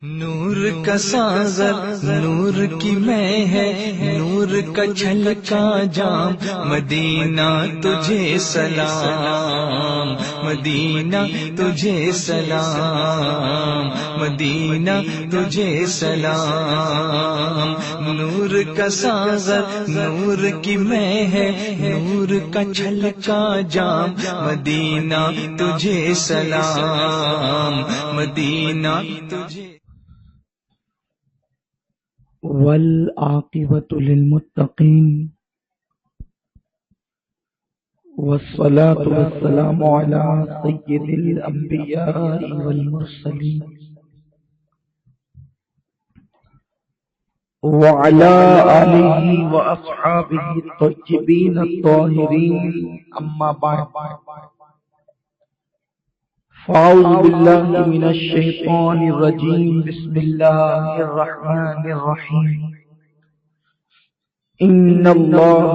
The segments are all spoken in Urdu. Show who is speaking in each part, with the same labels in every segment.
Speaker 1: نور کا ساغر نور کی میں ہے، نور کا چھلکا جام، مدینہ تجھے سلام، مدینہ تجھے سلام، مدینہ تجھے سلام۔ نور کا ساغر نور کی میں ہے، نور کا چھلکا جام، مدینہ تجھے سلام، مدینہ تجھے۔
Speaker 2: والعاقبۃ للمتقین والصلاة والسلام علی سید الانبیاء والمرسلین وعلی آلہ واصحابہ الطیبین الطاہرین، اما بعد، فاعوذ باللہ من الشیطان الرجیم، بسم اللہ الرحمن الرحیم۔ ان اللہ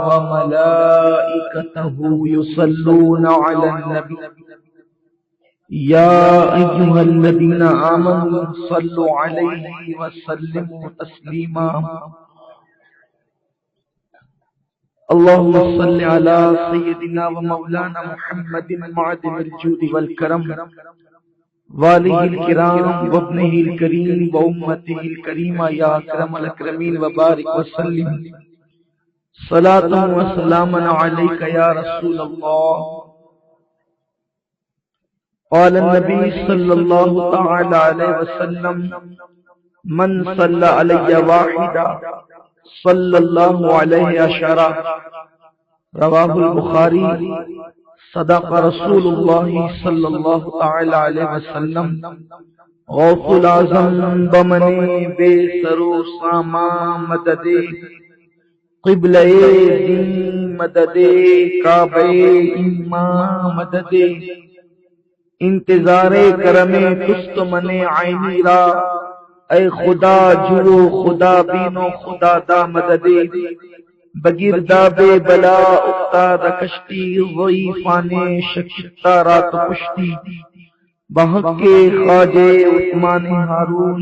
Speaker 2: وملائکتہ یصلون علی النبی یا ایھا الذین آمنوا صلوا علیہ وسلموا تسلیما۔ اللهم صل على سيدنا ومولانا محمد معدن الجود والكرم واليه الكرام وابنه الكريم وأمته الكريمة يا أكرم الأكرمين، وبارك وسلم صلاة وسلاما عليك يا رسول الله۔ قال النبي صلى الله تعالى عليه وسلم: من صلى علي واحدا صلی اللہ علیہ عشرہ، رواہ البخاری۔ صدق رسول اللہ صلی اللہ تعالی علیہ وسلم۔ غوث العظم بمن بے سرو ساما مدد، قبلہ دین مدد، کعبہ ایمان مدد، انتظار کرم کست من عینی را، اے خدا جو خدا بینو خدا دا مدد، بگردہ بے بلا افتاد کشتی، ضعیفان شکستہ رات پشتی، بحق کے خواجہ عثمان ہارون،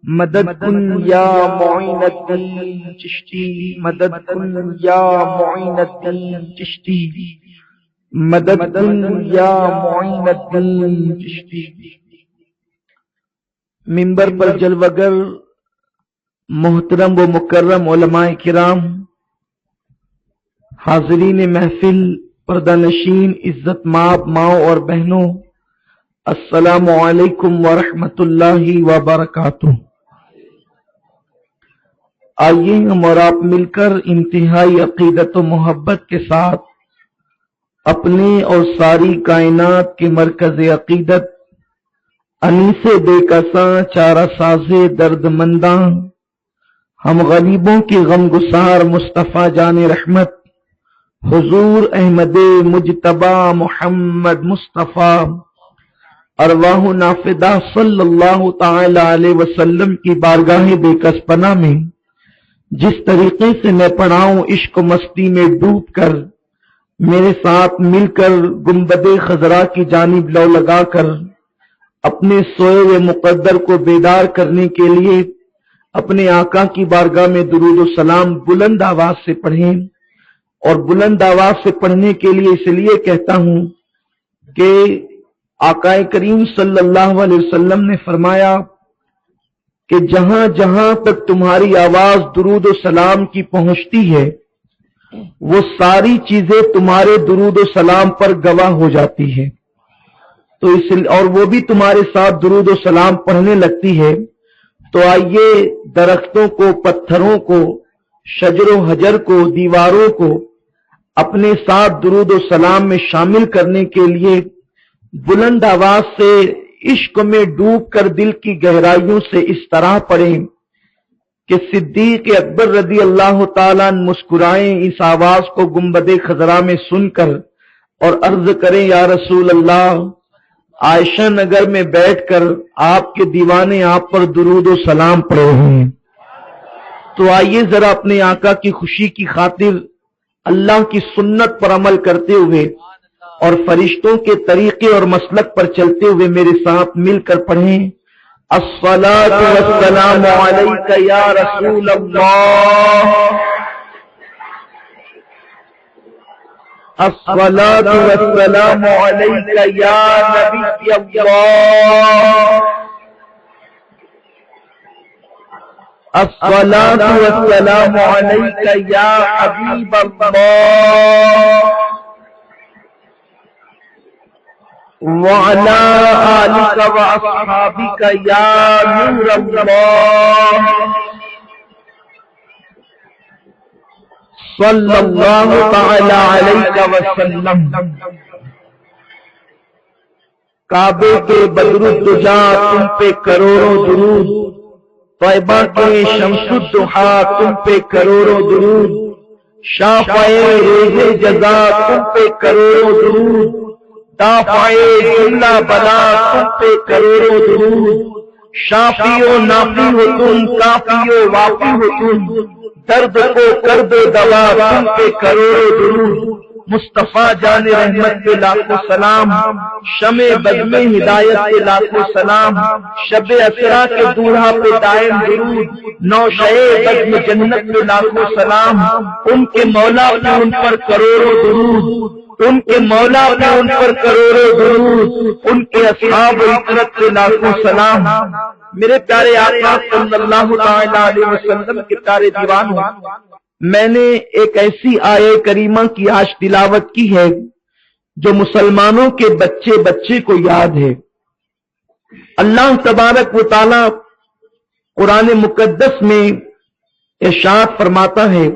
Speaker 2: مدد کن یا معین الدین چشتی، مدد کن یا معین الدین چشتی، مدد کن یا معین الدین چشتی۔ ممبر پر جلوگر محترم و مکرم علماء کرام، حاضرین محفل، پردہ نشین، عزت مآب ماؤں اور بہنوں، السلام علیکم ورحمۃ اللہ وبرکاتہ۔ آئیے ہم اور آپ مل کر انتہائی عقیدت و محبت کے ساتھ اپنے اور ساری کائنات کے مرکز عقیدت، انیس بے کساں چارہ ساز درد منداں، ہم غریبوں کے غم گسار مصطفیٰ جان رحمت حضور احمد مجتبی محمد مصطفیٰ ارواح نافدہ صلی اللہ تعالی علیہ وسلم کی بارگاہ بے کس پناہ میں جس طریقے سے میں پڑھاؤں عشق و مستی میں ڈوب کر، میرے ساتھ مل کر گنبد خضرا کی جانب لو لگا کر اپنے سوئے ہوئے مقدر کو بیدار کرنے کے لیے اپنے آقا کی بارگاہ میں درود و سلام بلند آواز سے پڑھیں۔ اور بلند آواز سے پڑھنے کے لیے اس لیے کہتا ہوں کہ آقا کریم صلی اللہ علیہ وسلم نے فرمایا کہ جہاں جہاں تک تمہاری آواز درود و سلام کی پہنچتی ہے، وہ ساری چیزیں تمہارے درود و سلام پر گواہ ہو جاتی ہے، تو اور وہ بھی تمہارے ساتھ درود و سلام پڑھنے لگتی ہے۔ تو آئیے درختوں کو، پتھروں کو، شجر و حجر کو، دیواروں کو اپنے ساتھ درود و سلام میں شامل کرنے کے لیے بلند آواز سے عشق میں ڈوب کر دل کی گہرائیوں سے اس طرح پڑھیں کہ صدیق اکبر رضی اللہ تعالیٰ مسکرائیں اس آواز کو گنبد خضرا میں سن کر اور عرض کریں: یا رسول اللہ، عائشہ نگر میں بیٹھ کر آپ کے دیوانے آپ پر درود و سلام پڑھ رہے ہیں۔ تو آئیے ذرا اپنے آقا کی خوشی کی خاطر اللہ کی سنت پر عمل کرتے ہوئے اور فرشتوں کے طریقے اور مسلک پر چلتے ہوئے میرے ساتھ مل کر پڑھیں: الصلاۃ والسلام علیک یا رسول اللہ، الصلاۃ والسلام علیک یا نبی اللہ، الصلاۃ والسلام علیک یا حبیب اللہ، وعلی آلک واصحابک یا نور اللہ، صلی اللہ تعالی علیہ وسلم۔ کعبے کے بدر الدجا تم پہ کروڑوں درود، طیبہ کے شمس الضحا تم پہ کروڑوں درود، شافع روز جزا تم پہ کروڑوں درود، دافع جملہ بلا تم پہ کروڑوں درود، شافی و نافی ہو تم، کافی و وافی ہو تم، درد کو کر دو دوا تم پہ کروڑوں درود، مصطفیٰ جان رحمت کے لاکھوں سلام، شمع بزم ہدایت کے لاکھوں سلام، شب اسرا کے دولہا پہ دائم درود، نوشہ بزم جنت کے لاکھوں سلام، ان کے مولا پہ ان پر کروڑوں درود، ان کے مولا پہ ان پر کروڑوں درود، ان کے اصحاب عطرت کے لاکھوں سلام۔ میرے پیارے آقا صلی اللہ علیہ وسلم کے پیارے دیوانوں، میں نے ایک ایسی آیے کریمہ کی آج تلاوت کی ہے جو مسلمانوں کے بچے بچے کو یاد ہے۔ اللہ تبارک و تعالی قرآن مقدس میں ارشاد فرماتا ہے،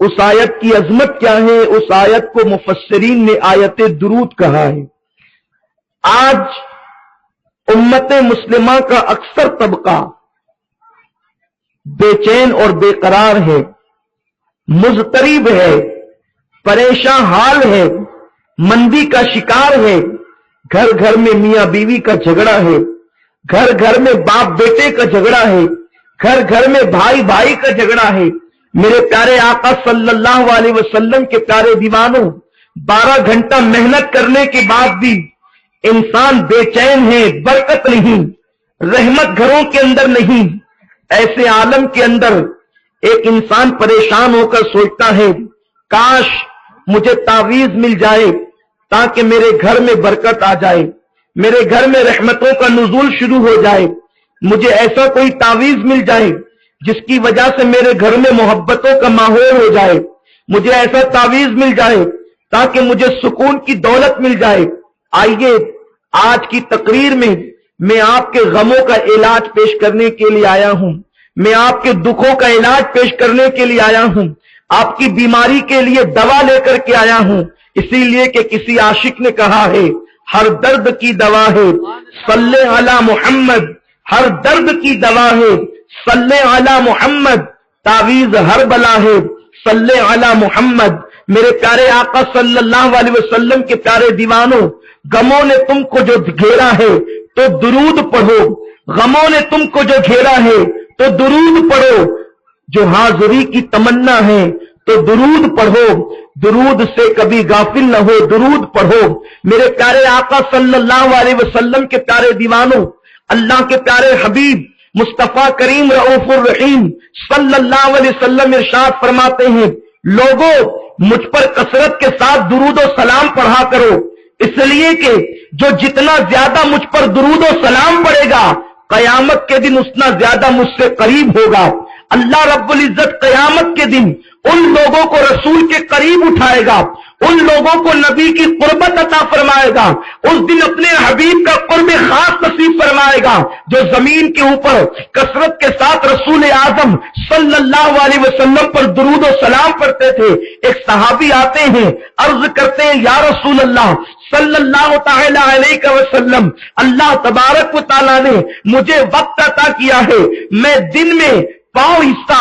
Speaker 2: اس آیت کی عظمت کیا ہے، اس آیت کو مفسرین نے آیت درود کہا ہے۔ آج امت مسلمہ کا اکثر طبقہ بے چین اور بے قرار ہے، مضطرب ہے، پریشان حال ہے، مندی کا شکار ہے، گھر گھر میں میاں بیوی کا جھگڑا ہے، گھر گھر میں باپ بیٹے کا جھگڑا ہے، گھر گھر میں بھائی بھائی کا جھگڑا ہے۔ میرے پیارے آقا صلی اللہ علیہ وسلم کے پیارے دیوانوں، 12 گھنٹہ محنت کرنے کے بعد بھی انسان بے چین ہے، برکت نہیں، رحمت گھروں کے اندر نہیں۔ ایسے عالم کے اندر ایک انسان پریشان ہو کر سوچتا ہے، کاش مجھے تعویذ مل جائے تاکہ میرے گھر میں برکت آ جائے، میرے گھر میں رحمتوں کا نزول شروع ہو جائے، مجھے ایسا کوئی تعویذ مل جائے جس کی وجہ سے میرے گھر میں محبتوں کا ماحول ہو جائے، مجھے ایسا تعویذ مل جائے تاکہ مجھے سکون کی دولت مل جائے۔ آئیے آج کی تقریر میں آپ کے غموں کا علاج پیش کرنے کے لیے آیا ہوں، میں آپ کے دکھوں کا علاج پیش کرنے کے لیے آیا ہوں، آپ کی بیماری کے لیے دوا لے کر کے آیا ہوں، اسی لیے کہ کسی عاشق نے کہا ہے، ہر درد کی دوا ہے صلی علی محمد، ہر درد کی دوا ہے صلی علی محمد، تعویذ ہر بلا ہے صلی علی محمد۔ میرے پیارے آقا صلی اللہ علیہ وسلم کے پیارے دیوانوں، غموں نے تم کو جو گھیرا ہے تو درود پڑھو، غموں نے تم کو جو گھیرا ہے تو درود پڑھو، جو حاضری کی تمنا ہے تو درود پڑھو، درود سے کبھی غافل نہ ہو، درود پڑھو۔ میرے پیارے آقا صلی اللہ علیہ وسلم کے پیارے دیوانوں، اللہ کے پیارے حبیب مصطفیٰ کریم رؤوف الرحیم صلی اللہ علیہ وسلم ارشاد فرماتے ہیں، لوگوں مجھ پر کثرت کے ساتھ درود و سلام پڑھا کرو، اس لیے کہ جو جتنا زیادہ مجھ پر درود و سلام پڑھے گا قیامت کے دن اتنا زیادہ مجھ سے قریب ہوگا۔ اللہ رب العزت قیامت کے دن ان لوگوں کو رسول کے قریب اٹھائے گا، ان لوگوں کو نبی کی قربت عطا فرمائے گا، اس دن اپنے حبیب کا قرب خاص نصیب فرمائے گا، جو زمین کے اوپر کثرت کے ساتھ رسول اعظم صلی اللہ علیہ وسلم پر درود و سلام پڑھتے تھے۔ ایک صحابی آتے ہیں، عرض کرتے ہیں، یا رسول اللہ صلی اللہ تعالی علیہ وسلم، اللہ تبارک و تعالیٰ نے مجھے وقت عطا کیا ہے، میں دن میں پاؤں حصہ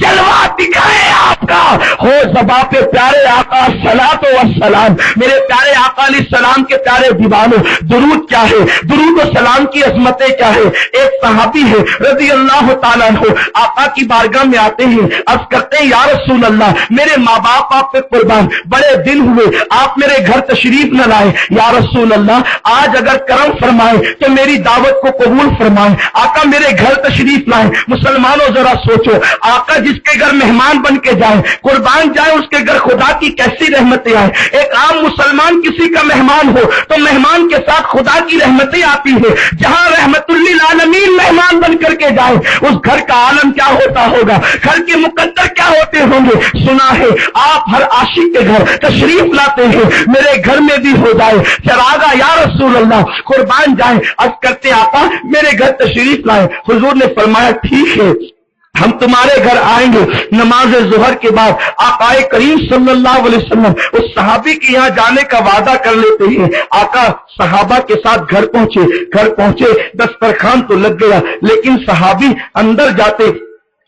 Speaker 2: جلوہ دکھائے آپ کا. ہو زباں پہ پیارے آقا صلاۃ و سلام. میرے پیارے آقا علیہ السلام کے پیارے دیوانوں, درود کیا ہے, درود و سلام کی عظمتیں کیا ہے. ایک صحابی ہے رضی اللہ تعالیٰ عنہ, آقا کی بارگاہ میں آتے ہیں, عرض کرتے ہیں یا رسول اللہ میرے ماں باپ آپ پہ قربان, بڑے دن ہوئے آپ میرے گھر تشریف نہ لائے. یا رسول اللہ آج اگر کرم فرمائے تو میری دعوت کو قبول فرمائے. آقا میرے گھر تشریف لائے. مسلمانوں ذرا سوچو, آقا جس کے گھر مہمان بن کے جائے, قربان جائے, اس کے گھر خدا کی کیسی رحمتیں آئے. ایک عام مسلمان کسی کا مہمان ہو تو مہمان کے ساتھ خدا کی رحمتیں آتی ہے. جہاں رحمت للعالمین مہمان بن کر کے جائے اس گھر کا عالم کیا ہوتا ہوگا, گھر کے مقدر کیا ہوتے ہوں گے. سنا ہے آپ ہر عاشق کے گھر تشریف لاتے ہیں, میرے گھر میں بھی ہو جائے چراغا یا رسول اللہ, قربان جائے. عرض کرتے آقا میرے گھر تشریف لائے. حضور نے فرمایا ٹھیک ہے ہم تمہارے گھر آئیں گے. نماز ظہر کے بعد آقا کریم صلی اللہ علیہ وسلم اس صحابی کے یہاں جانے کا وعدہ کر لیتے ہیں. آقا صحابہ کے ساتھ گھر پہنچے, دسترخوان تو لگ گیا, لیکن صحابی اندر جاتے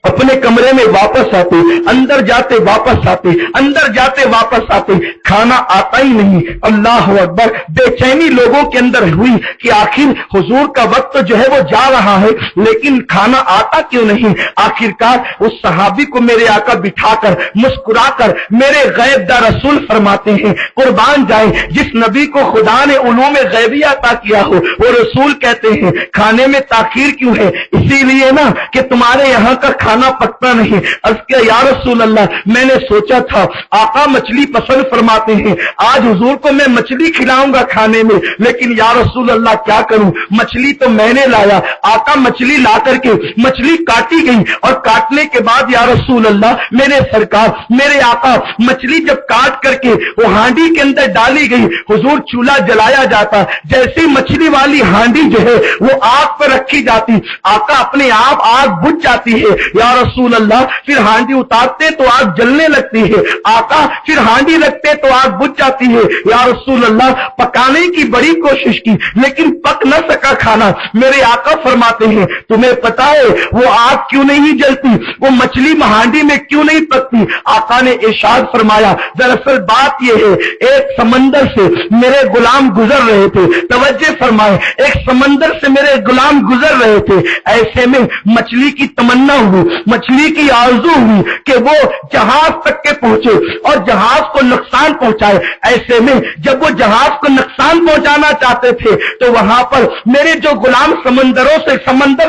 Speaker 2: اپنے کمرے میں واپس آتے, اندر جاتے واپس آتے, اندر جاتے واپس آتے, کھانا آتا ہی نہیں. اللہ اکبر, بے چینی لوگوں کے اندر ہوئی کہ آخر حضور کا وقت جو ہے وہ جا رہا ہے لیکن کھانا آتا کیوں نہیں. آخرکار اس صحابی کو میرے آقا بٹھا کر مسکرا کر میرے غیب دا رسول فرماتے ہیں, قربان جائے جس نبی کو خدا نے علوم غیبی عطا کیا ہو وہ رسول کہتے ہیں کھانے میں تاخیر کیوں ہے, اسی لیے نا کہ تمہارے یہاں کا کھانا پکتا نہیں. عرض کیا یا رسول اللہ میں نے سوچا تھا آقا مچھلی پسند فرماتے ہیں, آج حضور کو میں مچھلی کھلاؤں گا کھانے میں, لیکن یا رسول اللہ کیا کروں, مچھلی تو میں نے لایا. آقا مچھلی لا کر کے مچھلی کاٹی گئی اور کاٹنے کے بعد یا رسول اللہ میرے سرکار میرے آقا مچھلی جب کاٹ کر کے وہ ہانڈی کے اندر ڈالی گئی, حضور چولہا جلایا جاتا, جیسی مچھلی والی ہانڈی جو ہے وہ آگ پر رکھی جاتی, آقا اپنے آپ آگ بجھ جاتی ہے. یا رسول اللہ پھر ہانڈی اتارتے تو آگ جلنے لگتی ہے. آقا پھر ہانڈی رکھتے تو آگ بجھ جاتی ہے. یا رسول اللہ پکانے کی بڑی کوشش کی لیکن پک نہ سکا کھانا. میرے آقا فرماتے ہیں تمہیں پتا ہے وہ آگ کیوں نہیں جلتی, وہ مچھلی ہانڈی میں کیوں نہیں پکتی. آقا نے ارشاد فرمایا دراصل بات یہ ہے ایک سمندر سے میرے غلام گزر رہے تھے, توجہ فرمائے, ایک سمندر سے میرے غلام گزر رہے تھے, ایسے میں مچھلی کی تمنا ہوئی, مچھلی کی آرزو ہوئی کہ وہ جہاز تک کے پہنچے اور جہاز کو نقصان پہنچائے. ایسے میں جب وہ جہاز کو نقصان پہنچانا چاہتے تھے تو وہاں پر میرے جو غلام سمندر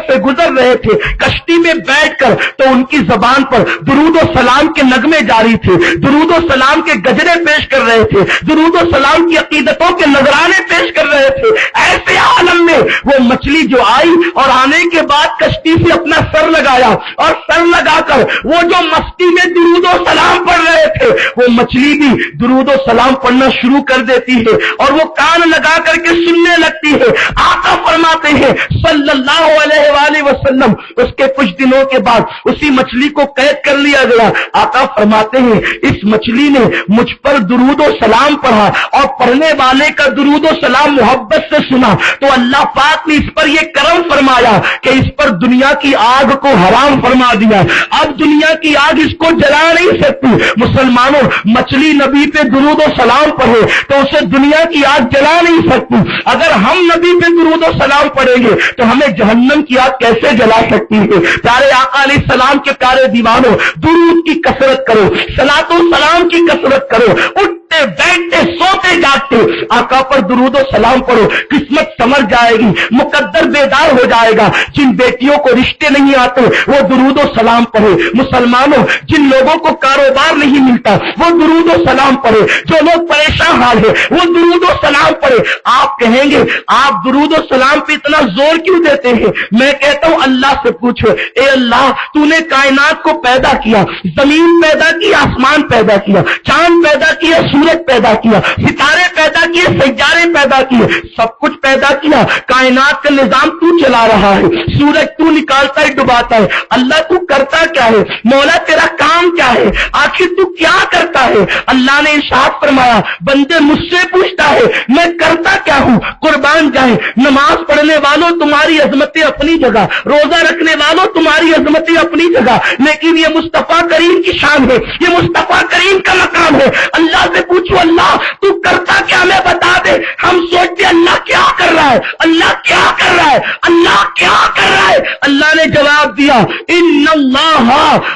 Speaker 2: سے گزر رہے تھے کشتی میں بیٹھ کر تو ان کی زبان پر درود و سلام کے نغمے جاری تھے, درود و سلام کے گجرے پیش کر رہے تھے, درود و سلام کی عقیدتوں کے نذرانے پیش کر رہے تھے. ایسے عالم میں وہ مچھلی جو آئی اور آنے کے بعد کشتی سے اپنا سر لگایا اور سر لگا کر وہ جو مستی میں درود و سلام پڑھ رہے تھے وہ مچھلی بھی درود و سلام پڑھنا شروع کر دیتی ہے اور وہ کان لگا کر کے سننے لگتی ہے. آقا فرماتے ہیں صلی اللہ علیہ وآلہ وسلم اس کے کچھ دنوں کے بعد اسی مچھلی کو قید کر لیا گیا. آقا فرماتے ہیں اس مچھلی نے مجھ پر درود و سلام پڑھا اور پڑھنے والے کا درود و سلام محبت سے سنا تو اللہ پاک نے اس پر یہ کرم فرمایا کہ اس پر دنیا کی آگ کو حرام فرما دیا. اب دنیا کی آگ اس کو جلا نہیں سکتی. مسلمانوں مچھلی نبی پہ درود و سلام پڑھے تو اسے دنیا کی آگ جلا نہیں سکتی. اگر ہم نبی پہ درود و سلام پڑھیں گے تو ہمیں جہنم کی آگ کیسے جلا سکتی ہے. پیارے آقا علیہ السلام کے پیارے دیوانوں درود کی کثرت کرو, صلاۃ و سلام کی کثرت کرو, اٹھتے بیٹھتے سوتے جاگتے آقا پر درود و سلام پڑھو, قسمت سمر جائے گی, مقدر بیدار ہو جائے گا. جن بیٹیوں کو رشتے نہیں آتے وہ درود و سلام پڑھے. مسلمانوں جن لوگوں کو کاروبار نہیں ملتا وہ درود و سلام پڑھے, جو لوگ پریشان حال ہے وہ درود و سلام پڑھے. آپ کہیں گے آپ درود و سلام پہ اتنا زور کیوں دیتے ہیں؟ میں کہتا ہوں اللہ سے پوچھو, اے اللہ تو نے کائنات کو پیدا کیا, زمین پیدا کی, آسمان پیدا کیا, چاند پیدا کیا, سورج پیدا کیا, ستارے پیدا کیے, سیارے پیدا پیدا کیے؟ سب کچھ پیدا کیا، کائنات کا نظام تو چلا رہا ہے، سورج تو نکالتا ہے ڈباتا ہے، اللہ تو کرتا کیا ہے؟ مولا تیرا کام کیا ہے؟ آخر تو کیا کرتا ہے؟ اللہ نے ارشاد فرمایا بندے مجھ سے پوچھتا ہے میں کرتا کیا ہوں؟ قربان جائیں، نماز پڑھنے والوں تمہاری عظمتیں اپنی جگہ، روزہ رکھنے والوں تمہاری عظمتیں اپنی جگہ، لیکن یہ مصطفیٰ کریم کی شان ہے، یہ مصطفیٰ کریم کا مقام ہے۔ اللہ سے پوچھو اللہ تو کرتا کیا؟ میں بتا دے۔ ہم سوچتے اللہ کیا کر رہا ہے، اللہ کیا کر رہا ہے، اللہ کیا کر رہا ہے؟ اللہ نے جواب دیا ان اللہ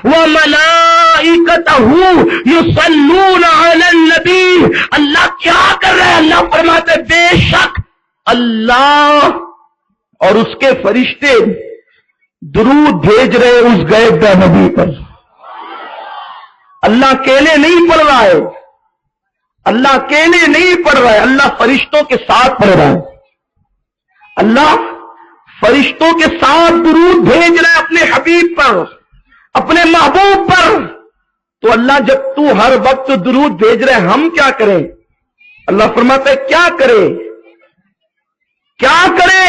Speaker 2: وملائکتہ یصلون علی النبی۔ اللہ کیا کر رہا ہے؟ اللہ فرماتے بے شک اللہ اور اس کے فرشتے درود بھیج رہے اس غیب نبی پر۔ اللہ اکیلے نہیں پڑھ رہا ہے، اللہ اکیلے نہیں پڑھ رہا ہے، اللہ فرشتوں کے ساتھ پڑھ رہا ہے۔ اللہ فرشتوں کے ساتھ درود بھیج رہا ہے اپنے حبیب پر، اپنے محبوب پر۔ تو اللہ جب تو ہر وقت درود بھیج رہے ہم کیا کریں؟ اللہ فرماتا ہے کیا کرے؟ کیا کرے؟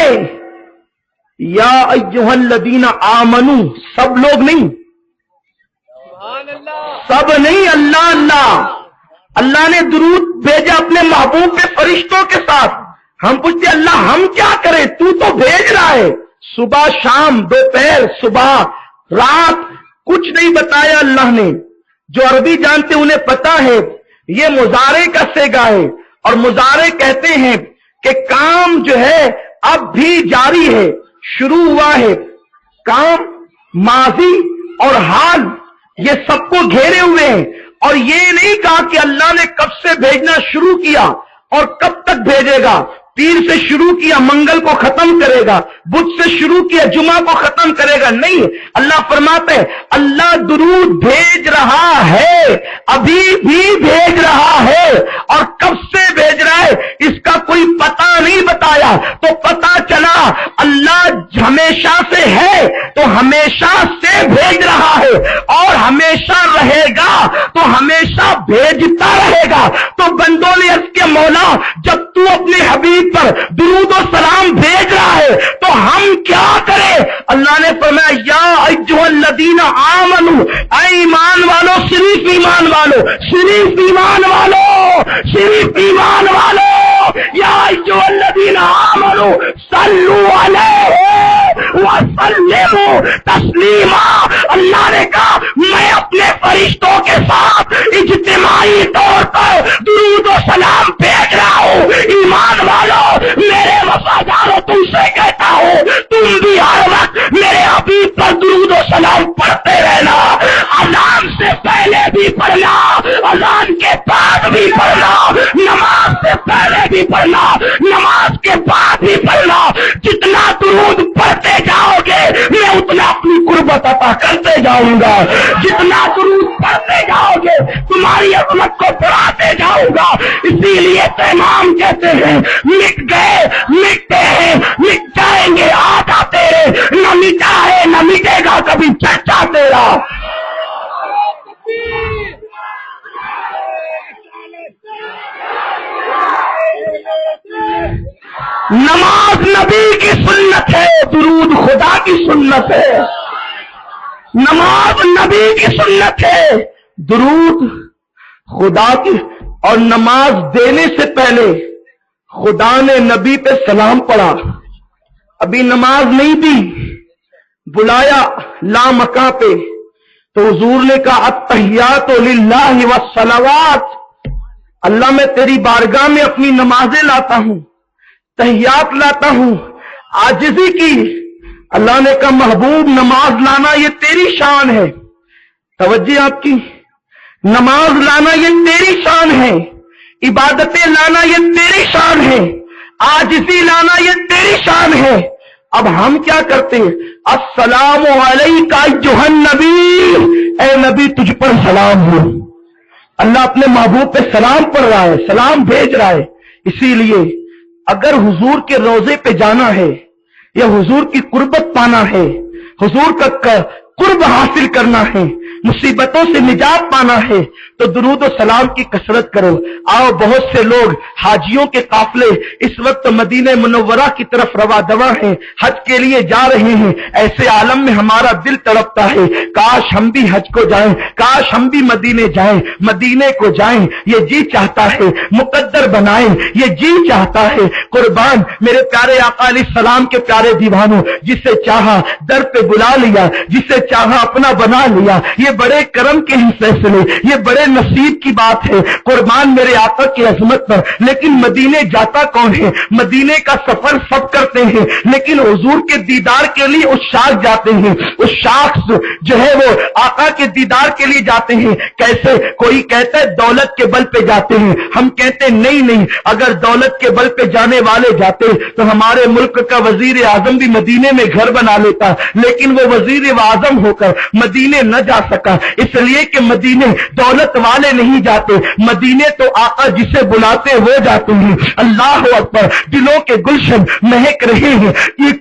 Speaker 2: یا ایھا الذین آمنو، سب لوگ نہیں، سب نہیں، اللہ اللہ اللہ نے درود بھیجا اپنے محبوب پہ فرشتوں کے ساتھ۔ ہم پوچھتے اللہ ہم کیا کریں؟ تو بھیج رہا ہے، صبح شام دوپہر صبح رات، کچھ نہیں بتایا اللہ نے۔ جو عربی جانتے انہیں پتا ہے یہ مضارع کا صیغہ ہے، اور مضارع کہتے ہیں کہ کام جو ہے اب بھی جاری ہے، شروع ہوا ہے، کام ماضی اور حال یہ سب کو گھیرے ہوئے ہیں، اور یہ نہیں کہا کہ اللہ نے کب سے بھیجنا شروع کیا اور کب تک بھیجے گا۔ پیر سے شروع کیا منگل کو ختم کرے گا، بدھ سے شروع کیا جمعہ کو ختم کرے گا، نہیں۔ اللہ فرماتے ہیں اللہ درود بھیج رہا ہے، ابھی بھی بھیج رہا ہے، اور کب سے بھیج رہا ہے اس کا کوئی پتہ نہیں بتایا۔ تو پتہ چلا اللہ ہمیشہ سے ہے تو ہمیشہ سے بھیج رہا ہے، اور ہمیشہ رہے گا تو ہمیشہ بھیجتا رہے گا۔ تو بندوں نے عرض کیا مولا جب تو اپنے حبیب پر درود و سلام بھیج رہا ہے تو ہم کیا کریں؟ اللہ نے فرمایا یا ایھا الذین آمنو، اے ایمان والو، صرف ایمان والو، صرف ایمان والو، صرف ایمان والو، یا ایھا الذین آمنو صلو علیہ وسلموا تسلیما۔ اللہ نے کہا میں اپنے فرشتوں کے ساتھ اجتماعی طور پر درود و سلام بھیج رہا ہوں۔ ایمان والو میرے وفاداروں تم سے کہتا ہوں تم بھی ہر وقت میرے حبیب پر درود و سلام پڑھتے رہنا، اذان سے پہلے بھی پڑھنا، اذان کے بعد بھی پڑھنا، نماز سے پہلے بھی پڑھنا، نماز کے بعد بھی پڑھنا۔ جتنا درود پڑھتے جاؤ گے میں اتنا اپنی قربت عطا کرتے جاؤں گا، جتنا درود پڑھتے جاؤ گے تمہاری عظمت کو بڑھاتے جاؤں گا۔ اسی لیے تو امام کہتے ہیں مٹ گئے مٹتے ہیں مٹ جائیں گے آتا تیرے، نہ مٹا ہے نہ مٹے گا کبھی چرچا تیرا۔ نماز نبی کی سنت ہے، درود خدا کی سنت ہے۔ نماز نبی کی سنت ہے، درود خدا کی، اور نماز دینے سے پہلے خدا نے نبی پہ سلام پڑھا۔ ابھی نماز نہیں دی، بلایا لامکاں پہ، تو حضور نے کہا التحیات للہ والصلوات، اللہ میں تیری بارگاہ میں اپنی نمازیں لاتا ہوں، تحیات لاتا ہوں، عاجزی کی۔ اللہ نے کہا محبوب نماز لانا یہ تیری شان ہے، توجہ آپ کی، نماز لانا یہ تیری شان ہے، عبادتیں لانا یہ تیری شان ہے، عاجزی لانا یہ تیری شان ہے۔ اب ہم کیا کرتے ہیں؟ السلام علیکہ ایھا النبی، اے نبی تجھ پر سلام ہو۔ اللہ اپنے محبوب پہ سلام پڑھ رہا ہے، سلام بھیج رہا ہے۔ اسی لیے اگر حضور کے روضے پہ جانا ہے یا حضور کی قربت پانا ہے، حضور کا قرب حاصل کرنا ہے، مصیبتوں سے نجات پانا ہے تو درود و سلام کی کثرت کرو۔ آؤ، بہت سے لوگ حاجیوں کے قافلے اس وقت مدینہ منورہ کی طرف رواں دواں ہیں، حج کے لیے جا رہے ہیں۔ ایسے عالم میں ہمارا دل تڑپتا ہے، کاش ہم بھی حج کو جائیں، کاش ہم بھی مدینے جائیں، مدینے کو جائیں، یہ جی چاہتا ہے۔ مقدر بنائیں، یہ جی چاہتا ہے۔ قربان میرے پیارے آقا علیہ السلام کے پیارے دیوانوں، جسے چاہا در پہ بلا لیا، جسے چاہا اپنا بنا لیا۔ یہ بڑے کرم کے ہی فیصلے، یہ بڑے نصیب کی بات ہے۔ قربان میرے آقا کی عظمت پر۔ لیکن مدینے جاتا کون ہے؟ مدینے کا سفر سب کرتے ہیں، لیکن حضور کے دیدار کے لیے اس شاخ جاتے ہیں۔ اس شاخ جو ہے وہ آقا کے دیدار کے لیے جاتے ہیں۔ کیسے؟ کوئی کہتا ہے دولت کے بل پہ جاتے ہیں، ہم کہتے ہیں نہیں، اگر دولت کے بل پہ جانے والے جاتے تو ہمارے ملک کا وزیر اعظم بھی مدینے میں گھر بنا لیتا، لیکن وہ وزیر اعظم ہو کر مدینے نہ جا سکا، اس لیے کہ مدینے دولت والے نہیں جاتے، مدینے تو آقا جسے بلاتے وہ جاتے ہیں۔ اللہ اکبر، دلوں کے گلشن مہک رہے ہیں۔ یہ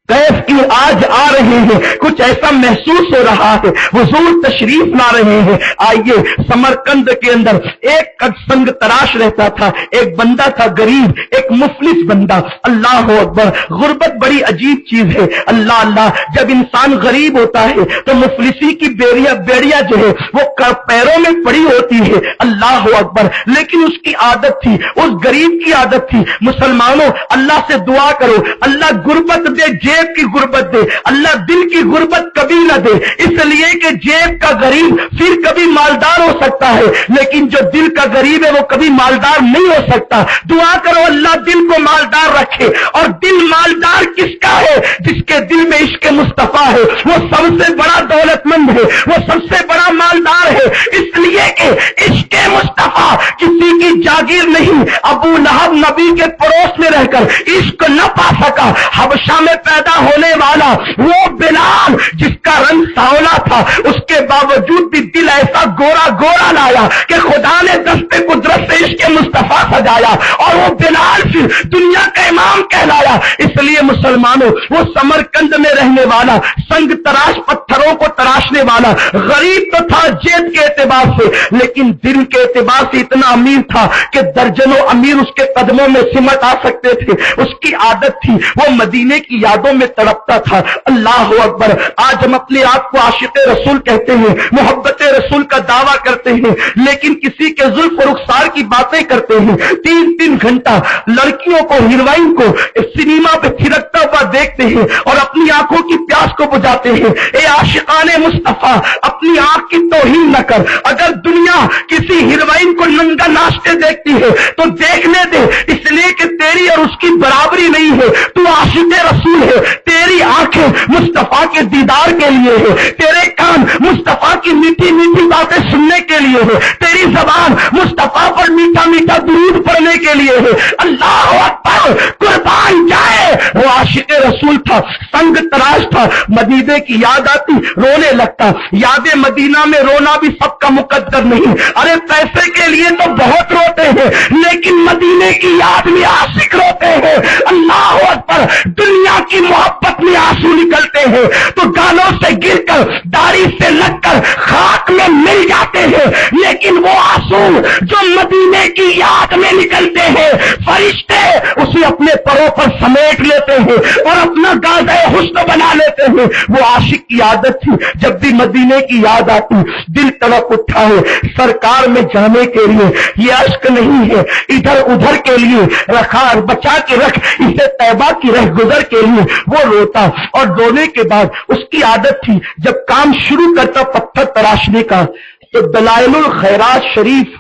Speaker 2: کیف کیوں آج آ رہے ہیں؟ کچھ ایسا محسوس ہو رہا ہے، حضور تشریف لا رہے ہیں۔ آئیے، سمرقند کے اندر ایک سنگ تراش رہتا تھا، ایک بندہ تھا غریب، ایک مفلس بندہ۔ اللہ اکبر، غربت بڑی عجیب چیز ہے۔ اللہ اللہ، جب انسان غریب ہوتا ہے تو مفلسی کی بیڑیا جو ہے وہ پیروں میں پڑی ہوتی ہے۔ اللہ اکبر، لیکن اس کی عادت تھی، اس غریب کی عادت تھی۔ مسلمانوں، اللہ سے دعا کرو، اللہ غربت دے، جیب کی غربت دے، اللہ دل کی غربت کبھی نہ دے، اس لیے کہ جیب کا غریب پھر کبھی مالدار ہو سکتا ہے، لیکن جو دل کا غریب ہے وہ کبھی مالدار نہیں ہو سکتا۔ دعا کرو اللہ دل کو مالدار رکھے، اور دل مالدار کس کا ہے؟ جس کے دل میں عشق مصطفیٰ ہے، وہ سب سے بڑا دولت مند ہے، وہ سب سے بڑا مالدار ہے، اس لیے کہ عشق مصطفیٰ کسی کی جاگیر نہیں۔ ابو لہب نبی کے پڑوس میں رہ کر عشق نہ پا سکا، حبشہ میں پیدا ہونے والا وہ بلال جس کا رنگ سانولا تھا، اس کے باوجود بھی دل ایسا گورا گورا لایا کہ خدا نے دست قدرت سے عشق مصطفیٰ سجایا، اور وہ بلال پھر دنیا کا امام کہلایا۔ اس لیے مسلمانوں، وہ سمرقند میں رہنے والا، سنگ تراش پتھروں کو تراشنے والا غریب تو تھا جیب کے اعتبار سے، لیکن دل کے اعتبار سے اتنا امیر تھا کہ درجنوں امیر اس کے قدموں میں سمٹ آ سکتے تھے۔ اس کی عادت تھی، وہ مدینے کی یادوں میں تڑپتا تھا۔ اللہ اکبر، آج ہم اپنے آپ کو عاشق رسول کہتے ہیں، محبت رسول کا دعویٰ کرتے ہیں، لیکن کسی کے زلف و رخسار کی باتیں کرتے ہیں۔ 3 گھنٹہ لڑکیوں کو، ہیروئن کو سنیما پہ تھرکتا ہوا دیکھتے ہیں اور اپنی آنکھوں کی پیاس کو بجھاتے ہیں۔ اے عاشقان مصطفیٰ، اپنی آنکھ کی توہین نہ کر۔ اگر دنیا کسی ہیروئن کو ننگا ناچتے دیکھتی ہے تو دیکھنے دے، اس لیے کہ تیری اور اس کی برابری نہیں ہے۔ تو عاشق رسول ہے، تیری آنکھیں مصطفیٰ کے دیدار کے لیے ہے، تیرے کان مصطفیٰ کی میٹھی میٹھی باتیں سننے کے لیے ہے، تیری زبان مصطفیٰ پر میٹھا میٹھا درود پڑھنے کے لیے ہے۔ اللہ اکبر، قربان جائے، وہ عاشق رسول تھا، سنگ تراش تھا، مدینے کی یاد آتی رونے لگتا۔ یاد مدینہ میں رونا بھی سب کا مقدر نہیں، ارے پیسے کے لیے تو بہت روتے ہیں، لیکن مدینے کی یاد میں عاشق روتے ہیں۔ اللہ اکبر، دنیا کی محبت میں آنسو نکلتے ہیں تو گالوں سے گر کر، داڑھی سے لگ کر خاک میں مل جاتے ہیں، لیکن وہ آنسو جو مدینے کی یاد میں نکلتے ہیں، فرشتے اسے اپنے پروں پر سمیٹ لیتے ہیں اور اپنا غازہ حسن بنا لیتے ہیں۔ وہ عاشق کی عادت تھی، جب بھی مدینے کی یاد آتی دل تڑپ اٹھا ہے سرکار میں جانے کے لیے۔ یہ عشق نہیں ہے ادھر ادھر کے لیے، رکھا بچا کے رکھ اسے طیبہ کی رہ گزر کے لیے۔ وہ روتا، اور رونے کے بعد اس کی عادت تھی جب کام شروع کرتا پتھر تراشنے کا تو دلائل الخیرات شریف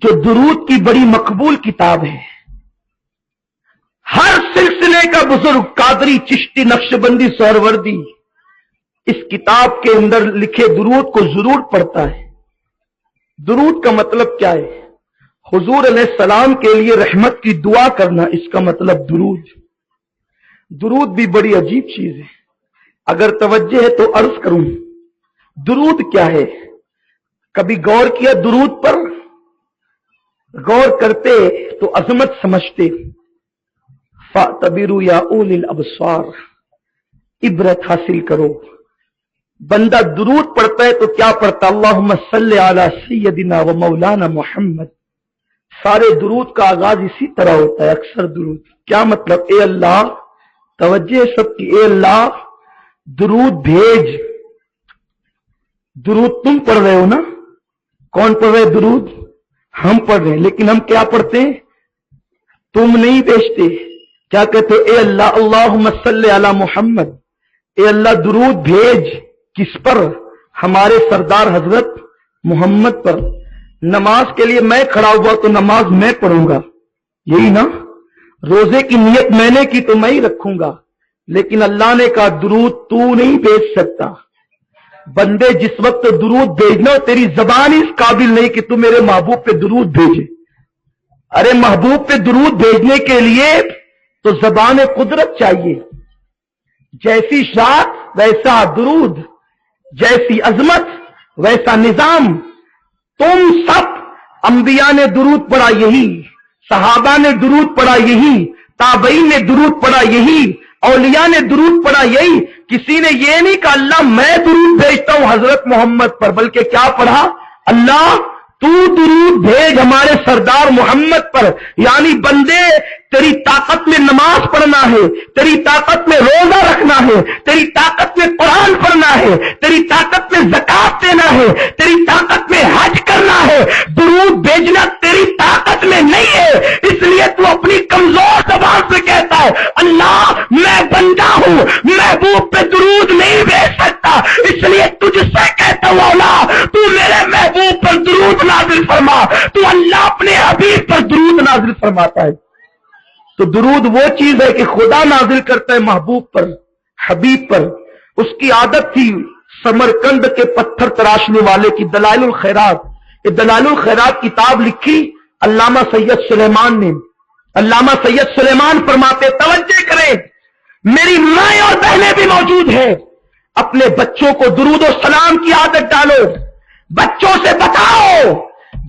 Speaker 2: جو درود کی بڑی مقبول کتاب ہے، ہر سلسلے کا بزرگ قادری چشتی نقشبندی سہروردی اس کتاب کے اندر لکھے درود کو ضرور پڑھتا ہے۔ درود کا مطلب کیا ہے؟ حضور علیہ السلام کے لیے رحمت کی دعا کرنا، اس کا مطلب درود۔ درود بھی بڑی عجیب چیز ہے، اگر توجہ ہے تو عرض کروں درود کیا ہے؟ کبھی غور کیا درود پر؟ غور کرتے تو عظمت سمجھتے۔ فَاعْتَبِرُوا يَا أُولِي الْأَبْصَارِ، عبرت حاصل کرو بندہ درود پڑھتا ہے تو کیا پڑھتا؟ اللہم صلی علی سیدنا و مولانا محمد. سارے درود کا آغاز اسی طرح ہوتا ہے. اکثر درود کیا مطلب؟ اے اللہ، توجہ سب کی، اے اللہ درود بھیج. درود تم پڑھ رہے ہو نا؟ کون پڑھ رہے درود؟ ہم پڑھ رہے ہیں. لیکن ہم کیا پڑھتے ہیں؟ تم نہیں بھیجتے. کیا کہتے ہو؟ اے اللہ، اللہم صلی علی محمد. اے اللہ درود بھیج. کس پر؟ ہمارے سردار حضرت محمد پر. نماز کے لیے میں کھڑا ہوا تو نماز میں پڑھوں گا، یہی نا؟ روزے کی نیت میں نے کی تو میں ہی رکھوں گا. لیکن اللہ نے کہا درود تو نہیں بھیج سکتا. بندے جس وقت درود بھیجنا ہو تیری زبان اس قابل نہیں کہ تو میرے محبوب پہ درود بھیجے. ارے محبوب پہ درود بھیجنے کے لیے تو زبان قدرت چاہیے. جیسی شان ویسا درود، جیسی عظمت ویسا نظام. تم سب انبیاء نے درود پڑھا یہی، صحابہ نے درود پڑھا یہی، تابعین نے درود پڑھا یہی، اولیاء نے درود پڑھا یہی. کسی نے یہ نہیں کہا اللہ میں درود بھیجتا ہوں حضرت محمد پر، بلکہ کیا پڑھا؟ اللہ تو درود بھیج ہمارے سردار محمد پر. یعنی بندے تیری طاقت میں نماز پڑھنا ہے، تیری طاقت میں روزہ رکھنا ہے، تیری طاقت میں قرآن پڑھنا ہے، تیری طاقت میں زکات دینا ہے، تیری طاقت میں حج کرنا ہے. درود بھیجنا تیری طاقت میں نہیں ہے، اس لیے تو اپنی کمزور زبان سے کہتا ہے اللہ میں بندہ ہوں، محبوب پہ درود نہیں بھیج سکتا، اس لیے تجھ سے کہتا ہوں اولا تو میرے محبوب پر درود نازل فرما. تو اللہ اپنے حبیب پر درود نازل فرماتا ہے. تو درود وہ چیز ہے کہ خدا نازل کرتا ہے محبوب پر، حبیب پر. اس کی عادت تھی سمرقند کے پتھر تراشنے والے کی دلائل الخیرات. یہ دلائل الخیرات کتاب لکھی علامہ سید سلیمان نے. علامہ سید سلیمان فرماتے توجہ کریں، میری مائیں اور بہنیں بھی موجود ہیں، اپنے بچوں کو درود و سلام کی عادت ڈالو. بچوں سے بتاؤ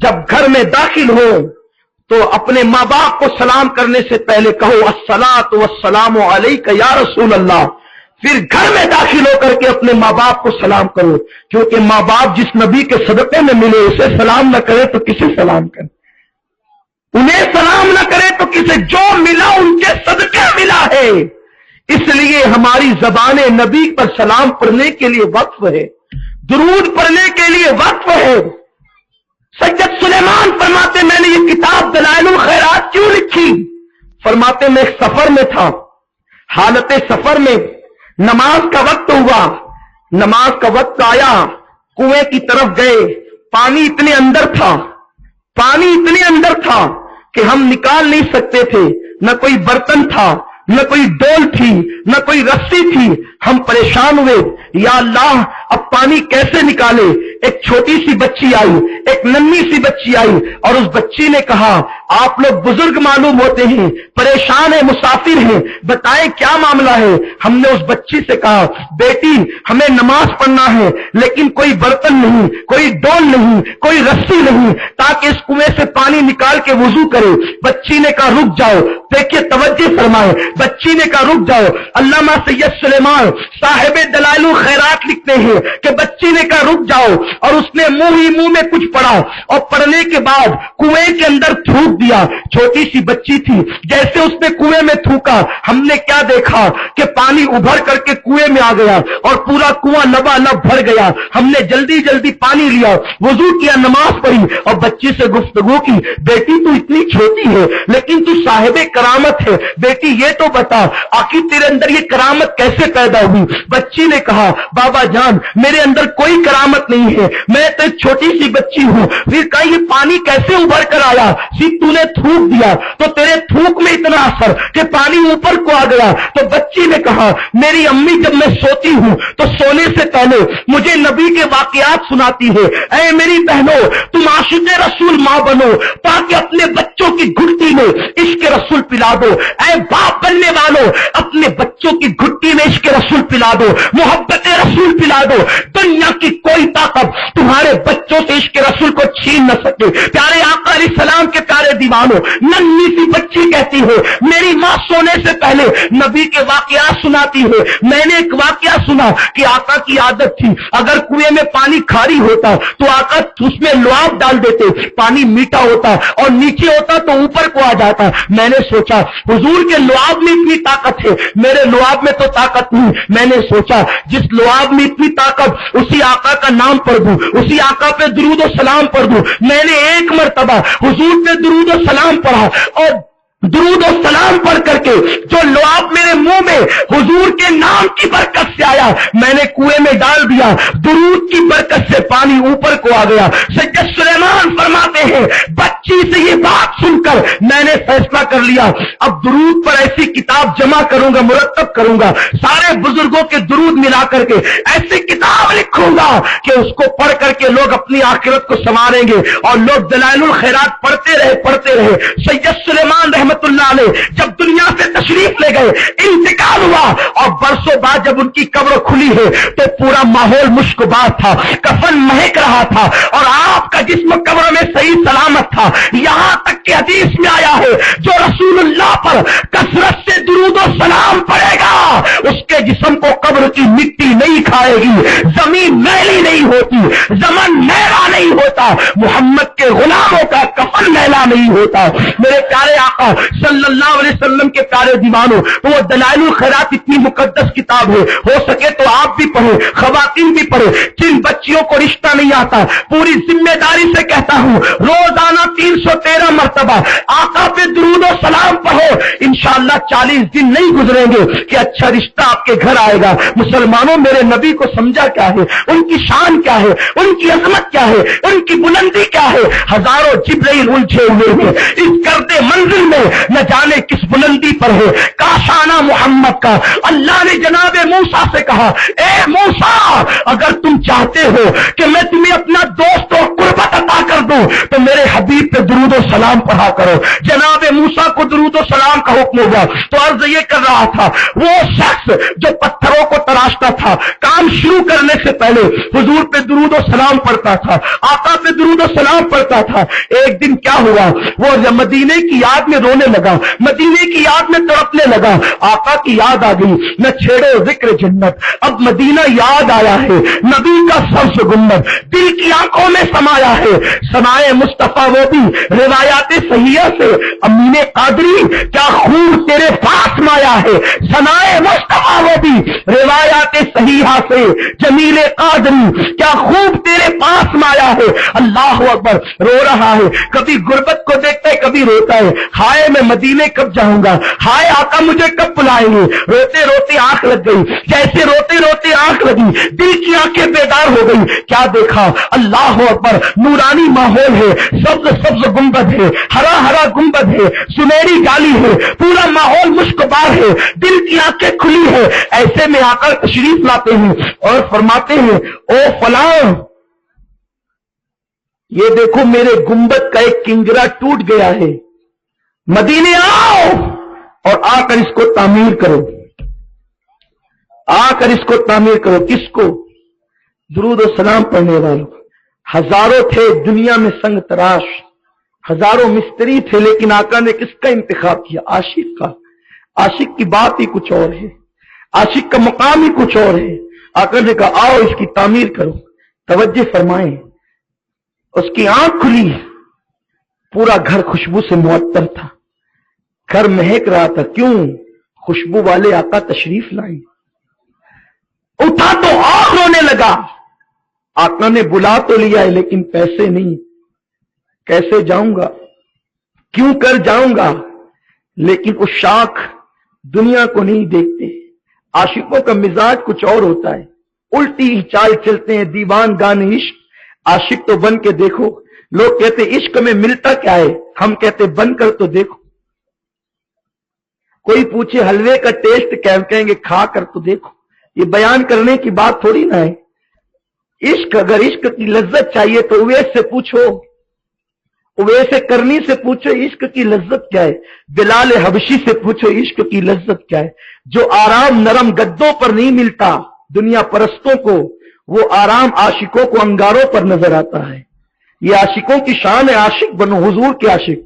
Speaker 2: جب گھر میں داخل ہو تو اپنے ماں باپ کو سلام کرنے سے پہلے کہو الصلاۃ والسلام علیک یا رسول اللہ. پھر گھر میں داخل ہو کر کے اپنے ماں باپ کو سلام کرو، کیونکہ ماں باپ جس نبی کے صدقے میں ملے اسے سلام نہ کرے تو کسے سلام کرے؟ انہیں سلام نہ کرے تو کسے؟ جو ملا ان کے صدقے ملا ہے. اس لیے ہماری زبان نبی پر سلام پڑھنے کے لیے وقف ہے، درود پڑھنے کے لیے وقف ہے. سید سلیمان فرماتے میں نے یہ کتاب دلائل الخیرات کیوں لکھی؟ فرماتے میں ایک سفر میں تھا، حالت سفر میں نماز کا وقت ہوا، نماز کا وقت آیا، کنویں کی طرف گئے. پانی اتنے اندر تھا، پانی اتنے اندر تھا کہ ہم نکال نہیں سکتے تھے. نہ کوئی برتن تھا، نہ کوئی ڈول تھی، نہ کوئی رسی تھی. ہم پریشان ہوئے، یا اللہ اب پانی کیسے نکالے؟ ایک چھوٹی سی بچی آئی، ایک ننھی سی بچی آئی، اور اس بچی نے کہا آپ لوگ بزرگ معلوم ہوتے ہیں، پریشان ہیں، مسافر ہیں، بتائیں کیا معاملہ ہے؟ ہم نے اس بچی سے کہا بیٹی ہمیں نماز پڑھنا ہے، لیکن کوئی برتن نہیں، کوئی ڈول نہیں، کوئی رسی نہیں تاکہ اس کنویں سے پانی نکال کے وضو کرے. بچی نے کہا رک جاؤ. دیکھیے توجہ فرمائے، بچی نے کہا رک جاؤ. علامہ سید سلیمان صاحب دلائل الخیرات لکھتے ہیں کہ بچی نے کہا رک جاؤ، اور اس نے منہ ہی منہ میں کچھ پڑھا، اور پڑھنے کے بعد کنویں کے اندر تھوک دیا. چھوٹی سی بچی تھی، جیسے اس نے کنویں میں تھوکا ہم نے کیا دیکھا کہ پانی ابھر کر کے کنویں میں آ گیا اور پورا کنواں لبالب بھر گیا. ہم نے جلدی جلدی پانی لیا، وضو کیا، نماز پڑھی اور بچی سے گفتگو کی بیٹی تو اتنی چھوٹی ہے لیکن تو صاحب کرامت ہے، بیٹی یہ تو بتا آخر تیرے اندر یہ کرامت کیسے پیدا ہوئی؟ بچی نے کہا بابا جان میرے اندر کوئی کرامت نہیں ہے، میں تو ایک چھوٹی سی بچی ہوں. پھر کہا یہ پانی کیسے ابھر کر آیا؟ تو نے تھوک دیا تو تیرے تھوک میں اتنا اثر کہ پانی اوپر کو آ گیا. تو بچی نے کہا میری امی جب میں سوتی ہوں تو سونے سے پہلے مجھے نبی کے واقعات سناتی ہے. اے میری بہنوں تم عاشق رسول ماں بنو تاکہ اپنے بچوں کی گھٹی میں عشق رسول پلا دو. اے باپ بننے والوں اپنے بچوں کی گھٹی میں عشق رسول پلا دو، محبت رسول پلا دو. دنیا کی کوئی طاقت تمہارے بچوں سے عشق رسول کو چھین نہ سکے. پیارے آقا علیہ السلام کے پیارے دیوانوں، ننھی سی بچی کہتی ہے میری ماں سونے سے پہلے نبی کے واقعات سناتی ہے، میں نے ایک واقعہ سنا کہ آقا کی عادت تھی اگر کنویں میں پانی کھاری ہوتا تو آقا اس میں لعاب ڈال دیتے، پانی میٹھا ہوتا اور نیچے ہوتا تو اوپر کو آ جاتا۔ میں نے سوچا حضور کے لعاب میں اتنی طاقت ہے، میرے لعاب میں تو طاقت نہیں۔ میں نے سوچا جس لعاب میں اتنی طاقت، اسی آقا کا نام پڑھ دوں، اسی آقا پہ درود و سلام پڑھ دوں۔ میں نے ایک مرتبہ حضور پہ درود و سلام پڑھا اور درود و سلام پڑھ کر کے جو لعاب میرے منہ میں حضور کے نام کی برکت سے آیا میں نے کنویں میں ڈال دیا، درود کی برکت سے پانی اوپر کو آ گیا۔ سید سلیمان فرماتے ہیں بچی سے یہ بات سن کر میں نے فیصلہ کر لیا اب درود پر ایسی کتاب جمع کروں گا، مرتب کروں گا، سارے بزرگوں کے درود ملا کر کے ایسی کتاب لکھوں گا کہ اس کو پڑھ کر کے لوگ اپنی آخرت کو سنواریں گے اور لوگ دلائل الخیرات پڑھتے رہے۔ سید سلیمان رحمت اللہ علیہ جب دنیا سے تشریف لے گئے، انتقال ہوا اور برسوں بعد جب ان کی قبر کھلی ہے تو پورا ماحول مشکبار تھا، کفن مہک رہا تھا اور آپ کا جسم قبر میں صحیح سلامت تھا۔ یہاں تک کہ حدیث میں آیا ہے جو رسول اللہ پر کثرت سے درود و سلام پڑے گا اس کے جسم کو قبر کی مٹی نہیں کھائے گی، زمین میلی نہیں ہوتی، زمن میلا نہیں ہوتا، محمد کے غلاموں کا کفن میلا نہیں ہوتا۔ میرے پیارے آقا صلی اللہ علیہ وسلم کے پیارے دیوانوں، تو وہ دلائل الخیرات اتنی مقدس کتاب ہے، ہو سکے تو آپ بھی پڑھیں، خواتین بھی پڑھیں۔ جن بچیوں کو رشتہ نہیں آتا پوری ذمہ داری سے کہتا ہوں روزانہ 313 مرتبہ آقا پہ درود و سلام پڑھو، انشاءاللہ 40 دن نہیں گزریں گے کہ اچھا رشتہ آپ کے گھر آئے گا۔ مسلمانوں میرے نبی کو سمجھا کیا ہے، ان کی شان کیا ہے، ان کی عظمت کیا ہے، ان کی بلندی کیا ہے۔ ہزاروں جبرائیل الجھے ہوئے ہیں اس گرد منزل میں، نہ جانے کس بلندی پر ہے کاشانہ محمد کا۔ اللہ نے جناب موسیٰ سے کہا اے موسیٰ اگر تم چاہتے ہو کہ میں تمہیں اپنا دوست اور قربت عطا کر دوں تو میرے حبیب پہ درود و سلام پڑھا کرو۔ جناب موسیٰ کو درود و سلام کا حکم ہوا تو عرض یہ کر رہا تھا وہ شخص جو پتھروں کو تراشتا تھا کام شروع کرنے سے پہلے حضور پہ درود و سلام پڑھتا تھا، آقا پہ درود و سلام پڑھتا تھا۔ ایک دن کیا ہوا، وہ مدینے کی یاد میں رونے لگا، مدینے کی یاد میں تڑپنے لگا، آقا کی یاد آ گئی، نہ چھیڑو ذکر جنت، اب مدینہ یاد آیا ہے، نبی کا سبز گنبد دل کی آنکھوں میں سمایا ہے۔ سمائے مصطفیٰ وہ بھی روایات صحیحہ سے امین قادری کیا خوب تیرے پاس مایا ہے، سنائے مصطفیٰ وہ بھی روایات صحیحہ سے جمیل قادری کیا خوب تیرے پاس مایا ہے۔ اللہ اکبر، رو رہا ہے، کبھی غربت کو دیکھتا ہے کبھی روتا ہے، ہائے میں مدینے کب جاؤں گا، ہائے آقا مجھے کب بلائیں گے۔ روتے روتے آنکھ لگ گئی، جیسے روتے روتے آنکھ لگی دل کی آنکھیں بیدار ہو گئی، کیا دیکھا، اللہ اکبر، نورانی ماحول ہے، سبز سبز گنبد ہے، ہرا ہرا گنبد ہے، سنہری گالی ہے، پورا ماحول مشکبار ہے، دل کی آنکھیں کھلی ہے۔ ایسے میں آ کر تشریف لاتے ہیں اور فرماتے ہیں او فلاں یہ دیکھو میرے گنبد کا ایک کنجرا ٹوٹ گیا ہے، مدینے آؤ اور آ کر اس کو تعمیر کرو، آ کر اس کو تعمیر کرو۔ کس کو؟ درود و سلام پڑھنے والوں۔ ہزاروں تھے دنیا میں سنگ تراش، ہزاروں مستری تھے، لیکن آقا نے کس کا انتخاب کیا؟ عاشق کا۔ عاشق کی بات ہی کچھ اور ہے، عاشق کا مقام ہی کچھ اور ہے۔ آقا نے کہا آؤ اس کی تعمیر کرو۔ توجہ فرمائیں، اس کی آنکھ کھلی، پورا گھر خوشبو سے معطر تھا، گھر مہک رہا تھا۔ کیوں؟ خوشبو والے آقا تشریف لائیں۔ اٹھا تو اور رونے لگا، آقا نے بلا تو لیا ہے لیکن پیسے نہیں، کیسے جاؤں گا، کیوں کر جاؤں گا؟ لیکن عشاق دنیا کو نہیں دیکھتے، عاشقوں کا مزاج کچھ اور ہوتا ہے، الٹی چال چلتے ہیں، دیوان گانے عشق۔ عاشق تو بن کے دیکھو، لوگ کہتے عشق میں ملتا کیا ہے، ہم کہتے بن کر تو دیکھو۔ کوئی پوچھے حلوے کا ٹیسٹ کیا، کہیں گے کھا کر تو دیکھو۔ یہ بیان کرنے کی بات تھوڑی نہ ہے۔ عشق، اگر عشق کی لذت چاہیے تو اویس سے پوچھو، اویس کرنی سے پوچھو عشق کی لذت کیا ہے، بلال حبشی سے پوچھو عشق کی لذت کیا ہے۔ جو آرام نرم گدوں پر نہیں ملتا دنیا پرستوں کو، وہ آرام عاشقوں کو انگاروں پر نظر آتا ہے۔ یہ عاشقوں کی شان ہے، عاشق بنو حضور کے عاشق،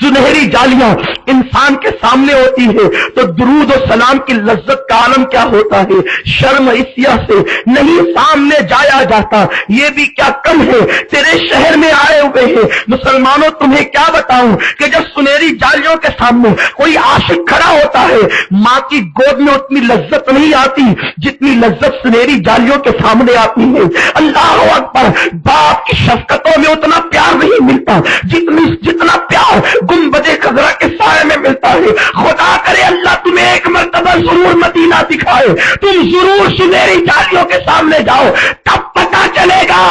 Speaker 2: سنہری جالیاں انسان کے سامنے ہوتی ہے تو درود و سلام کی لذت کا عالم کیا ہوتا ہے. شرم حیا سے نہیں سامنے جایا جاتا. یہ بھی کیا کم ہے تیرے شہر میں آئے ہوئے ہیں مسلمانوں. تمہیں کیا بتاؤں کہ جب سنہری جالیوں کے سامنے کوئی عاشق کھڑا ہوتا ہے ماں کی گود میں اتنی لذت نہیں آتی جتنی لذت سنہری جالیوں کے سامنے آتی ہے. اللہ اکبر. باپ کی شفقتوں میں اتنا پیار نہیں ملتا جتنا پیار گنبد خضرا کے سائے میں ملتا ہے. خدا کرے اللہ تمہیں ایک مرتبہ ضرور مدینہ دکھائے. تم ضرور سنہری جالیوں کے سامنے جاؤ. تب پتا چلے گا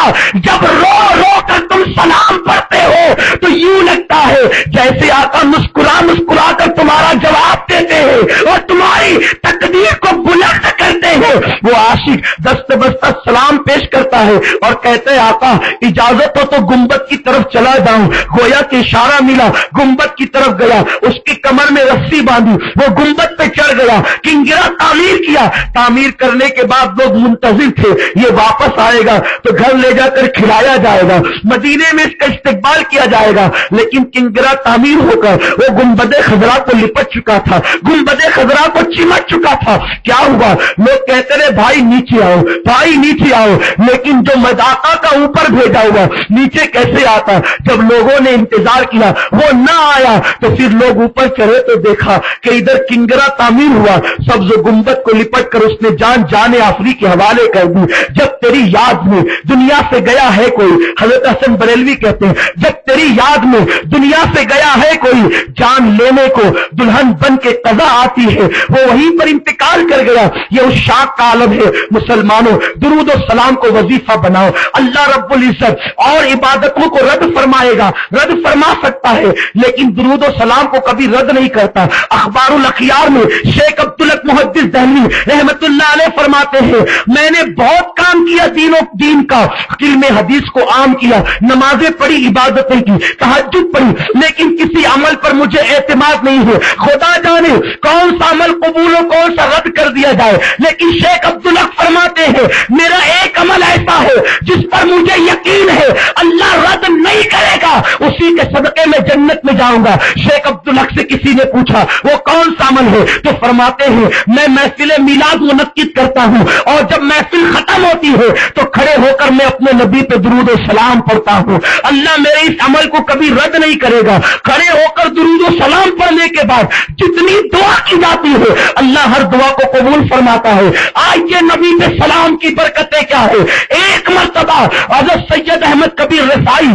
Speaker 2: جب رو رو کر تم سلام پڑھتے ہو تو یوں لگتا ہے جیسے آقا مسکرا مسکرا کر تمہارا جواب دیتے ہیں اور تمہاری تقدیر کو بلند کرتے ہیں. وہ عاشق دست بستہ سلام پیش کرتا ہے اور کہتے ہیں آقا اجازت ہو تو گنبد کی طرف چلا جاؤں. گویا کہ اشارہ ملا, گنبد کی طرف گیا, اس کی کمر میں رسی باندھی, وہ گنبد پہ چڑھ گیا, کنگرا تعمیر کیا. تعمیر کرنے کے بعد لوگ منتظر تھے یہ واپس آئے گا تو گھر لے جا کر کھلایا جائے گا, مدینے میں اس کا استقبال کیا جائے گا. لیکن کنگرا تعمیر ہو کر وہ گنبد خضرا کو لپٹ چکا تھا, گنبد خضرا کو چمٹ چکا تھا. کیا ہوا؟ لوگ کہتے رہے بھائی نیچے آؤ, بھائی نیچے آؤ. لیکن جو مذاقہ کا اوپر بھیجا ہوا نیچے کیسے آتا؟ جب لوگوں نے انتظار کیا وہ نہ آیا تو پھر لوگ اوپر چڑھے تو دیکھا کہ ادھر کنگرا تعمیر ہوا, سبز گنبد کو لپٹ کر اس نے جان آفری کے حوالے کر دی. جب تیری یاد میں دنیا سے گیا ہے کوئی, حضرت حسن بریلوی کہتے ہیں جب تیری یاد میں دنیا سے گیا ہے کوئی, جان لینے کو دلہن بن کے قضا آتی ہے, وہ وہیں پر انتقال کر گیا. یہ اس شاق کا عالم ہے. مسلمانوں درود و سلام کو وظیفہ بناؤ. اللہ رب العزت اور عبادتوں کو رد فرمائے گا, رد فرما سکتا ہے لیکن درود و سلام کو کبھی رد نہیں کرتا. اخبار الاخیار میں شیخ عبدالحق محدث دہلوی رحمت اللہ علیہ فرماتے ہیں میں نے بہت کام کیا دین کا, علم حدیث کو عام کیا, نمازیں پڑھی, عبادتیں کی, تہجد پڑھی, لیکن کسی عمل پر مجھے اعتماد نہیں ہے. خدا جانے کون سا عمل قبول و کون سا رد کر دیا جائے. لیکن شیخ عبدالحق فرماتے ہیں میرا ایک عمل ایسا ہے جس پر مجھے یقین ہے اللہ رد نہیں کرے گا, اسی کے صدقے میں جنت میں جاؤں گا. شیخ عبدالحق سے کسی نے پوچھا وہ کون سا عمل ہے تو فرماتے ہیں میں محفل میلاد منعقد کرتا ہوں اور جب محفل ختم ہوتی ہے تو کھڑے ہو کر میں اپنے نبی پہ درود و سلام پڑھتا ہوں. اللہ میرے اس عمل کو کبھی رد نہیں کرے گا. کھڑے ہو کر درود و سلام پڑھنے کے بعد جتنی دعا کی جاتی ہے اللہ ہر دعا کو قبول فرماتا ہے. آج یہ نبی پہ سلام کی برکتیں کیا ہے. ایک مرتبہ حضرت سید احمد کبیر رفاعی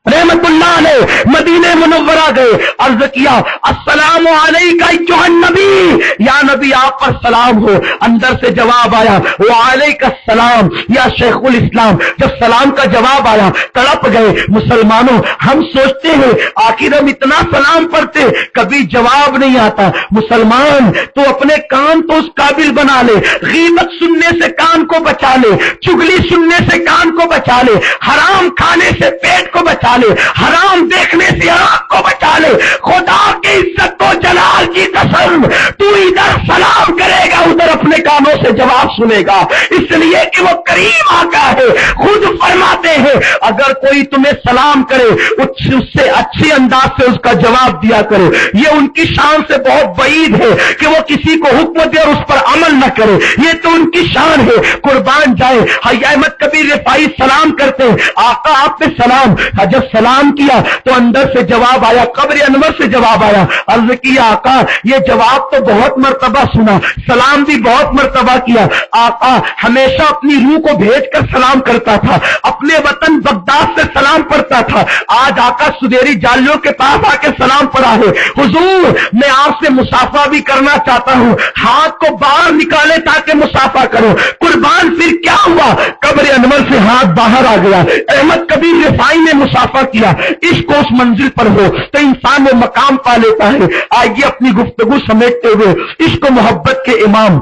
Speaker 2: رحمت اللہ علیہ مدینہ منورہ گئے, عرض کیا السلام علیکہ ایھا النبی, یا نبی آپ پر سلام ہو. اندر سے جواب آیا وعلیکہ السلام یا شیخ الاسلام. جب سلام کا جواب آیا تڑپ گئے. مسلمانوں ہم سوچتے ہیں آخر ہم اتنا سلام پڑھتے کبھی جواب نہیں آتا. مسلمان تو اپنے کان تو اس قابل بنا لے, غیبت سننے سے کان کو بچا لے, چگلی سننے سے کان کو بچا لے, حرام کھانے سے پیٹ کو بچا لے, حرام دیکھنے سے آنکھ کو بچا لے. خدا کی عزت و جلال کی قسم تو ادھر سلام کرے گا ادھر اپنے کانوں سے جواب سنے گا, اس لیے کہ وہ کریم آقا ہے. خود فرماتے ہیں اگر کوئی تمہیں سلام کرے اس سے اچھے انداز سے اس کا جواب دیا کرے. یہ ان کی شان سے بہت بعید ہے کہ وہ کسی کو حکم دے اور اس پر عمل نہ کرے, یہ تو ان کی شان ہے. قربان جائے حاجی احمد کبیر رفاعی سلام کرتے ہیں آقا آپ پہ سلام. جب سلام کیا تو اندر سے جواب آیا, قبر انور سے جواب آیا. عرض کیا آقا یہ جواب تو بہت مرتبہ سنا, سلام بھی بہت مرتبہ کیا. آقا ہمیشہ اپنی روح کو بھیج کر سلام کرتا تھا, اپنے وطن بغداد سے سلام پڑھتا تھا. آج آقا سنہری جالیوں کے پاس آ کے سلام پڑھا ہے. حضور میں آپ سے مصافحہ بھی کرنا چاہتا ہوں, ہاتھ کو باہر نکالے تاکہ مصافحہ کرو. قربان پھر کیا ہوا, قبر انور سے ہاتھ باہر آ گیا. احمد کبیر رفاعی نے مصافحہ کیا. عشق اس منزل پر ہو تو انسان وہ مقام پا لیتا ہے. آئیے اپنی گفتگو سمیٹتے ہوئے عشق و محبت کے امام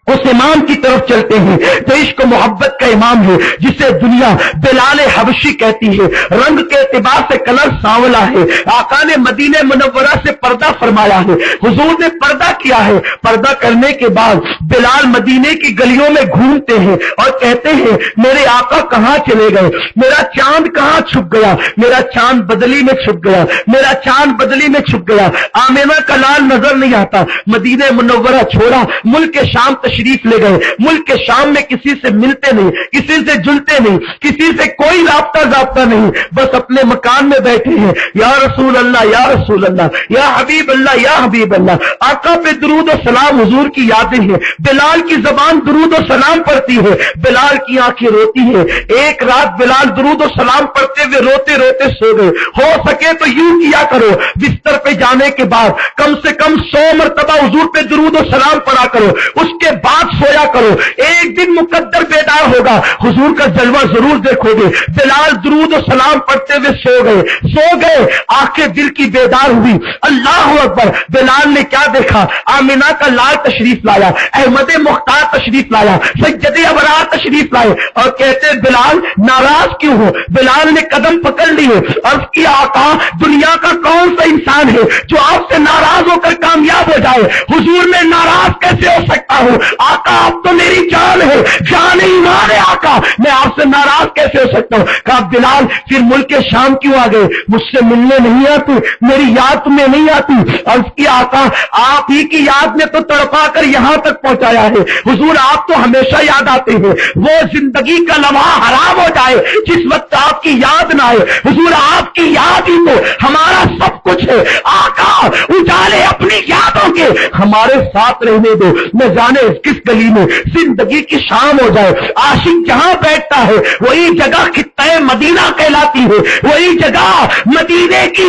Speaker 2: اس امام کی طرف چلتے ہیں تو عشق و محبت کا امام ہے جسے دنیا بلال حبشی کہتی ہے. رنگ کے اعتبار سے کلر سانولا ہے. آقا نے مدینہ منورہ سے پردہ فرمایا ہے. حضور نے پردہ کیا ہے. پردہ کرنے کے بعد بلال مدینے کی گلیوں میں گھومتے ہیں اور کہتے ہیں میرے آقا کہاں چلے گئے, میرا چاند کہاں چھپ گیا, میرا چاند بدلی میں چھپ گیا, میرا چاند بدلی میں چھپ گیا. آمینہ کا لال نظر نہیں آتا. مدینہ منورہ چھوڑا, ملک شام تشریف لے گئے. ملک شام میں کسی سے ملتے نہیں, کسی سے جلتے نہیں, کسی سے کوئی رابطہ ضابطہ نہیں, بس اپنے مکان میں بیٹھے ہیں. یا رسول اللہ, یا رسول اللہ, یا حبیب اللہ, یا حبیب اللہ. آقا پہ درود و سلام, حضور کی یادیں ہیں. بلال کی زبان درود و سلام پڑھتی ہے, بلال کی آنکھیں روتی ہے. ایک رات بلال درود و سلام پڑھتے ہوئے روتے روتے سو گئے. ہو سکے تو یوں کیا کرو, بستر پہ جانے کے بعد کم سے کم 100 مرتبہ حضور پہ درود و سلام پڑھا کرو, اس کے بعد سویا کرو. ایک دن مقدر بیدار ہوگا, حضور کا جلوہ ضرور دیکھو گے. بلال درود و سلام پڑھتے ہوئے سو گئے. آنکھیں دل کی بیدار ہوئی. اللہ اکبر. بلال نے کیا دیکھا, آمینہ کا لال تشریف لایا, احمد مختار تشریف لایا, سید ابرار تشریف لائے اور کہتے بلال ناراض کیوں ہو. بلال نے قدم پکڑ لیے. عرض کیا آقا دنیا کا کون سا انسان ہے جو آپ سے ناراض ہو کر کامیاب ہو جائے. حضور میں ناراض کیسے ہو سکتا ہوں, آقا آپ تو میری جان ہے, جان ایمان ہے آقا, میں آپ سے ناراض کیسے ہو سکتا ہوں. کہا بلال پھر ملک شام کیوں آ گئے, مجھ سے ملنے نہیں آتے, میری یاد تمہیں نہیں آتی. عرض کیا آقا آپ ہی کی یاد نے تو تڑپا کر یہاں تک پہنچایا ہے. حضور آپ تو ہمیشہ یاد آتے ہیں. وہ زندگی کا لمحہ حرام ہو جائے جس وقت آپ کی یاد نہ آئے. حضور آپ کی یاد ہی تو ہمارا سب کچھ ہے. آقا اجالے اپنی یادوں کے ہمارے ساتھ رہنے دو. نہ جانے کس گلی میں زندگی کی شام ہو جائے, عاشق جہاں بیٹھتا ہے وہی جگہ خطہ مدینہ کہلاتی ہے, وہی جگہ مدینے کی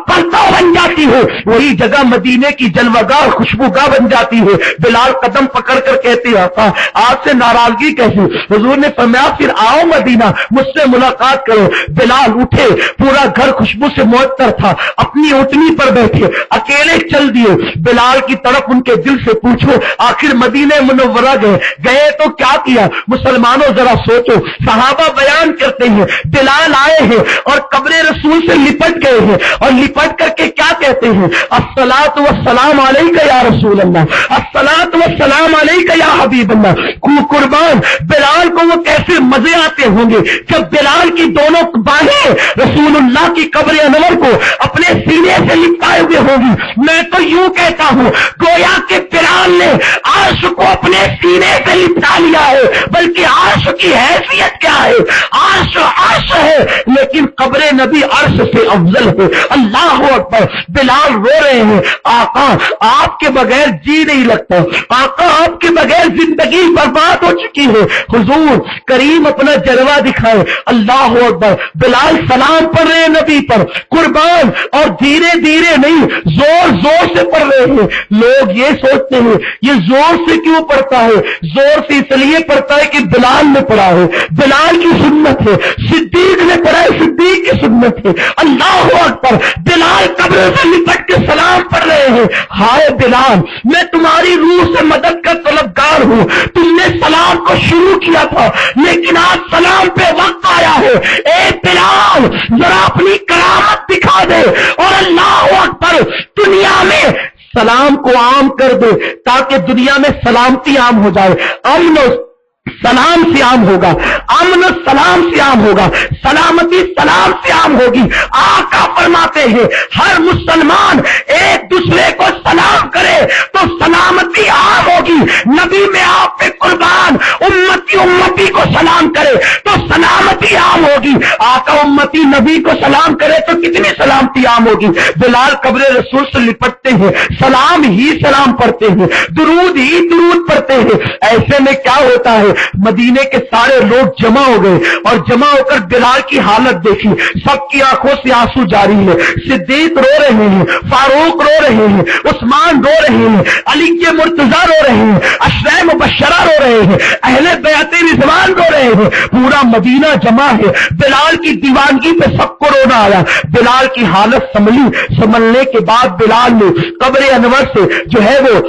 Speaker 2: پرتو بن جاتی ہے, وہی جگہ مدینے کی جلوگاہ خوشبوگاہ بن جاتی ہے. بلال قدم پکڑ کر کہتے آقا آپ سے ناراضگی کیسی. حضور نے فرمایا پھر آؤ مدینہ, مجھ سے ملاقات کرو. بلال اٹھے, پورا گھر خوشبو سے معطر تھا, اپنی اونٹنی پر بیٹھے, اکیلے چل دیے. بلال کی طرف ان کے دل سے پوچھو آخر مدینہ منورہ گئے تو کیا کیا. مسلمانوں ذرا سوچو, صحابہ بیان کرتے ہیں بلال آئے ہیں اور قبر رسول سے لپٹ گئے ہیں, اور لپٹ کر کے کیا کہتے ہیں الصلاۃ والسلام علیک یا رسول اللہ, الصلاۃ والسلام علیک یا حبیب اللہ. قربان بلال کو وہ کیسے مزے آتے ہوں گے جب بلال کی دونوں باہیں رسول اللہ کی قبر انور کو اپنے سینے سے لپٹائے ہوئے ہوگی. میں تو یوں کہتا ہوں گویا کہ بلال نے عرش کو اپنے سینے سے لپٹا لیا ہے, بلکہ عرش کی حیثیت کیا ہے, عرش عرش ہے لیکن قبر نبی عرش سے افضل ہے. اللہ اکبر. بلال رو رہے ہیں آقا آپ کے بغیر جی نہیں لگتا, آقا آپ کے بغیر زندگی برباد ہو چکی ہے. حضور کریم اپنا جلوہ دکھائے. اللہ اکبر. بلال سلام پڑھ رہے ہیں نبی پر قربان, اور دھیرے دھیرے نہیں زور زور سے پڑھ رہے ہیں. لوگ یہ سوچتے ہیں یہ زور سے کیوں پڑھتا ہے, زور سے اس لیے پڑھتا ہے کہ بلال نے پڑھا ہے, بلال کی سنت ہے. صدیق نے پڑھا ہے, صدیق کی سنت ہے. اللہ اکبر. بلال قبر سے لپٹ کے سلام پڑھ رہے ہیں. ہائے بلال میں تمہاری روح سے مدد کا طلبگار ہوں, تم نے سلام کو شروع کیا تھا لیکن آج سلام پہ وقت آیا ہے. اے بلال ذرا اپنی کرامت دکھا دے اور اللہ اکبر دنیا میں سلام کو عام کر دے تاکہ دنیا میں سلامتی عام ہو جائے. امن سلام سے عام ہوگا, امن سلام سے عام ہوگا, سلامتی سلام سے عام ہوگی. آقا فرماتے ہیں ہر مسلمان ایک دوسرے کو سلام کرے تو سلامتی عام ہوگی. نبی میں آپ پہ قربان امتی امتی کو سلام کرے تو سلامتی عام ہوگی. آقا امتی نبی کو سلام کرے تو کتنی سلامتی عام ہوگی. بلال قبر رسول سے لپٹتے ہیں, سلام ہی سلام پڑھتے ہیں, درود ہی درود پڑھتے ہیں. ایسے میں کیا ہوتا ہے, مدینے کے سارے لوگ جمع ہو گئے اور جمع ہو کر بلال کی حالت دیکھی. سب کی آنکھوں سے آنسو جاری ہے. صدیق رو رہے ہیں, فاروق رو رہے ہیں, عثمان رو رہے ہیں, علی کے مرتضی رو رہے ہیں, عشرہ مبشرہ رو رہے ہیں, اہل بیعت رضوان رو رہے ہیں. پورا مدینہ جمع ہے. بلال کی دیوانگی پہ سب کو رونا آیا. بلال کی حالت سنبھلی. سنبھلنے کے بعد بلال نے قبر انور سے جو ہے وہ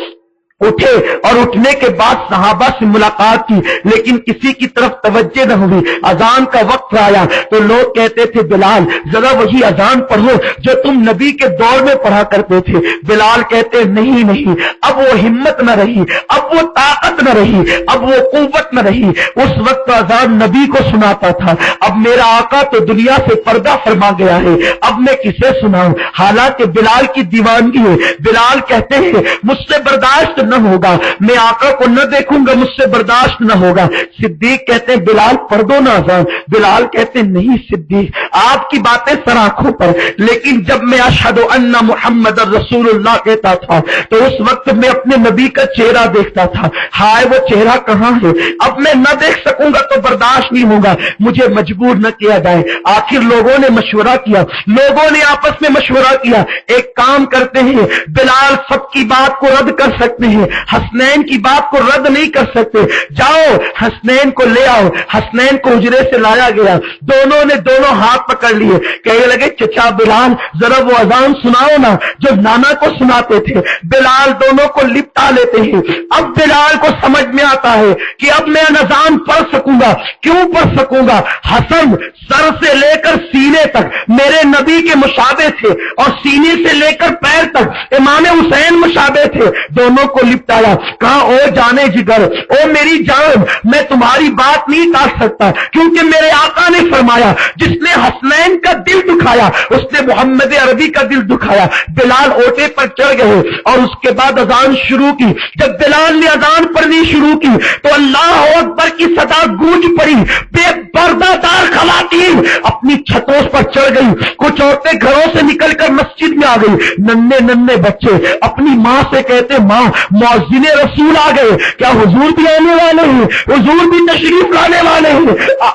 Speaker 2: اٹھے اور اٹھنے کے بعد صحابہ سے ملاقات کی، لیکن کسی کی طرف توجہ نہ ہوئی۔ اذان کا وقت آیا تو لوگ کہتے تھے بلال ذرا وہی اذان پڑھو جو تم نبی کے دور میں پڑھا کرتے تھے۔ بلال کہتے نہیں، اب وہ ہمت نہ رہی، اب وہ طاقت نہ رہی، اب وہ قوت نہ رہی۔ اس وقت اذان نبی کو سناتا تھا، اب میرا آقا تو دنیا سے پردہ فرما گیا ہے، اب میں کسے سناؤں؟ حالانکہ بلال کی دیوانگی ہے۔ بلال کہتے ہیں مجھ سے برداشت نہ ہوگا، میں آقا کو نہ دیکھوں گا، مجھ سے برداشت نہ ہوگا۔ صدیق کہتے ہیں بلال پڑھ دو نا اذان۔ بلال کہتے ہیں نہیں صدیق، آپ کی باتیں سر آنکھوں پر، لیکن جب میں اشہد ان محمد رسول اللہ کہتا تھا تو اس وقت میں اپنے نبی کا چہرہ دیکھتا تھا۔ ہائے وہ چہرہ کہاں ہے؟ اب میں نہ دیکھ سکوں گا تو برداشت نہیں ہوگا، مجھے مجبور نہ کیا جائے۔ آخر لوگوں نے مشورہ کیا، لوگوں نے آپس میں مشورہ کیا، ایک کام کرتے ہیں، بلال سب کی بات کو رد کر سکتے ہیں، حسنین کی بات کو رد نہیں کر سکتے، جاؤ حسنین کو لے آؤ۔ حسنین کو حجرے سے لایا گیا، دونوں نے دونوں ہاتھ پکڑ لیے، کہنے لگے چچا بلال ذرا وہ اذان سناؤ نا جو نانا کو سناتے تھے۔ بلال دونوں کو لپٹا لیتے ہیں۔ اب بلال کو سمجھ میں آتا ہے کہ اب میں اذان پڑھ سکوں گا۔ کیوں پڑھ سکوں گا؟ حسن سر سے لے کر سینے تک میرے نبی کے مشابہ تھے، اور سینے سے لے کر پیر تک امام حسین مشابہ تھے۔ دونوں کو لپٹایا، کہا او جانے جگر، او میری جان، میں تمہاری بات نہیں کاٹ سکتا، کیونکہ میرے آقا نے فرمایا جس نے حسنین کا دل دکھایا اس نے محمد عربی کا دل دکھایا۔ بلال اوٹے پر چڑھ گئے اور اس کے بعد اذان شروع کی۔ جب بلال نے اذان پڑھنی شروع کی تو اللہ اکبر کی صدا گونج پڑی۔ بے پردہ دار خواتین اپنی چھتوں پر چڑھ گئی، کچھ عورتیں گھروں سے نکل کر مسجد میں آ گئی، ننھے بچے اپنی ماں سے کہتے ماں مؤذن رسول آ گئے، کیا حضور بھی آنے والے ہیں؟ حضور بھی تشریف لانے والے ہیں۔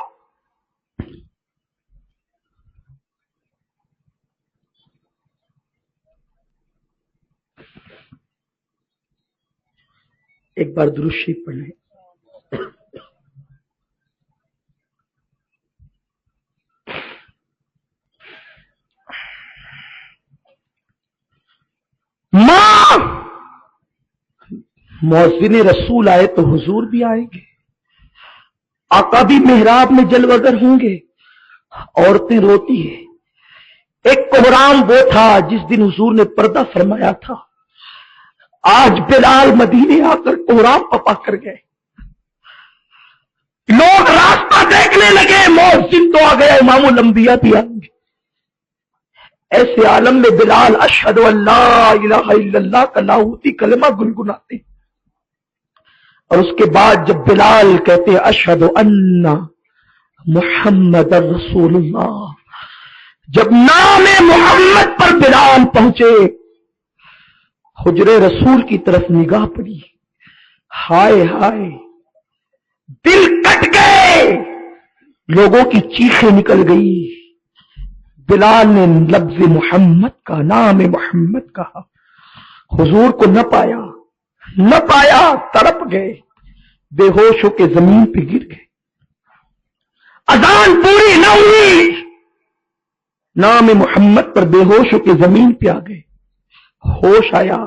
Speaker 2: ایک بار درود شریف پڑھ لیں۔ ماں مؤذن رسول آئے تو حضور بھی آئیں گے، آقا بھی محراب میں جلوگر ہوں گے۔ عورتیں روتی ہیں۔ ایک کوہرام وہ تھا جس دن حضور نے پردہ فرمایا تھا، آج بلال مدینے آ کر کوہرام پپا کر گئے۔ لوگ راستہ دیکھنے لگے، مؤذن تو آ گیا، امام الانبیاء بھی آئیں گے۔ ایسے عالم میں بلال اشہد ان لا الہ الا اللہ کا لاہوتی کلمہ گنگناتے، اور اس کے بعد جب بلال کہتے اشہد ان محمد رسول اللہ، جب نام محمد پر بلال پہنچے، حجرے رسول کی طرف نگاہ پڑی، ہائے ہائے دل کٹ گئے، لوگوں کی چیخیں نکل گئی۔ بلال نے لفظ محمد کا، نام محمد کہا، حضور کو نہ پایا، تڑپ گئے، بے ہوش ہو کے زمین پہ گر گئے۔ اذان پوری نہ ہوئی، نام محمد پر بے ہوش ہو کے زمین پہ آ گئے۔ ہوش آیا،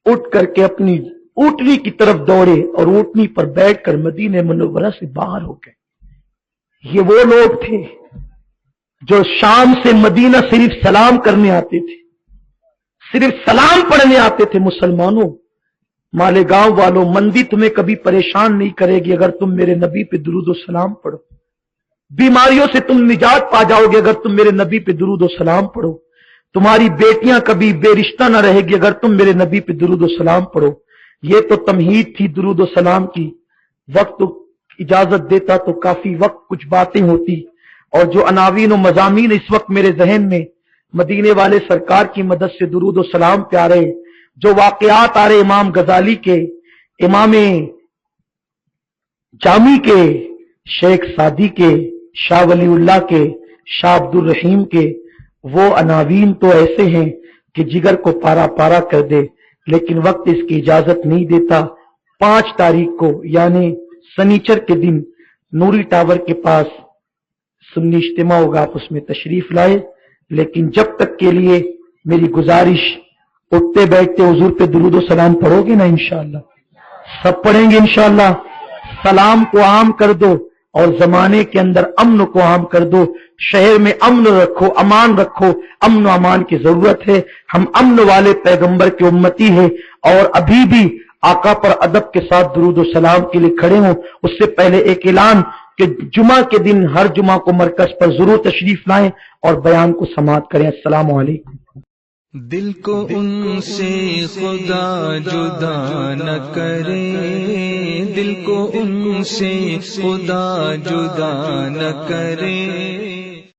Speaker 2: اٹھ کر کے اپنی اونٹنی کی طرف دوڑے اور اونٹنی پر بیٹھ کر مدینہ منورہ سے باہر ہو گئے۔ یہ وہ لوگ تھے جو شام سے مدینہ صرف سلام کرنے آتے تھے، صرف سلام پڑھنے آتے تھے۔ مسلمانوں، مالیگاؤں والوں، مندی تمہیں کبھی پریشان نہیں کرے گی اگر تم میرے نبی پہ درود و سلام پڑھو۔ بیماریوں سے تم نجات پا جاؤ گے اگر تم میرے نبی پہ درود و سلام پڑھو۔ تمہاری بیٹیاں کبھی بے رشتہ نہ رہے گی اگر تم میرے نبی پہ درود و سلام پڑھو۔ یہ تو تمہید تھی درود و سلام کی، وقت اجازت دیتا تو کافی وقت کچھ باتیں ہوتی، اور جو عناوین و مضامین اس وقت میرے ذہن میں مدینے والے سرکار کی مدد سے درود و سلام پہ آ رہے، جو واقعات آ رہے امام غزالی کے، امام جامی کے، شیخ سعدی کے، شاہ ولی اللہ کے، شاہ عبد الرحیم کے، وہ عناوین تو ایسے ہیں کہ جگر کو پارا پارا کر دے، لیکن وقت اس کی اجازت نہیں دیتا۔ 5 تاریخ کو یعنی سنیچر کے دن نوری ٹاور کے پاس سنی اجتماع ہوگا، آپ اس میں تشریف لائے، لیکن جب تک کے لیے میری گزارش اٹھتے بیٹھتے حضور پہ درود و سلام پڑھو گے نا انشاءاللہ؟ سب پڑھیں گے انشاءاللہ. سلام کو عام کر دو اور زمانے کے اندر امن کو عام کر دو. شہر میں امن رکھو، امان رکھو. امن و امان کی ضرورت ہے. ہم امن والے پیغمبر کی امتی ہیں اور ابھی بھی آقا پر ادب کے ساتھ درود و سلام کے لیے کھڑے ہوں. اس سے پہلے ایک اعلان کہ جمعہ کے دن ہر جمعہ کو مرکز پر ضرور تشریف لائیں اور بیان کو سماعت کریں. السلام علیکم.
Speaker 1: دل کو ان سے خدا جدا نہ کرے، دل کو ان سے خدا جدا نہ کرے.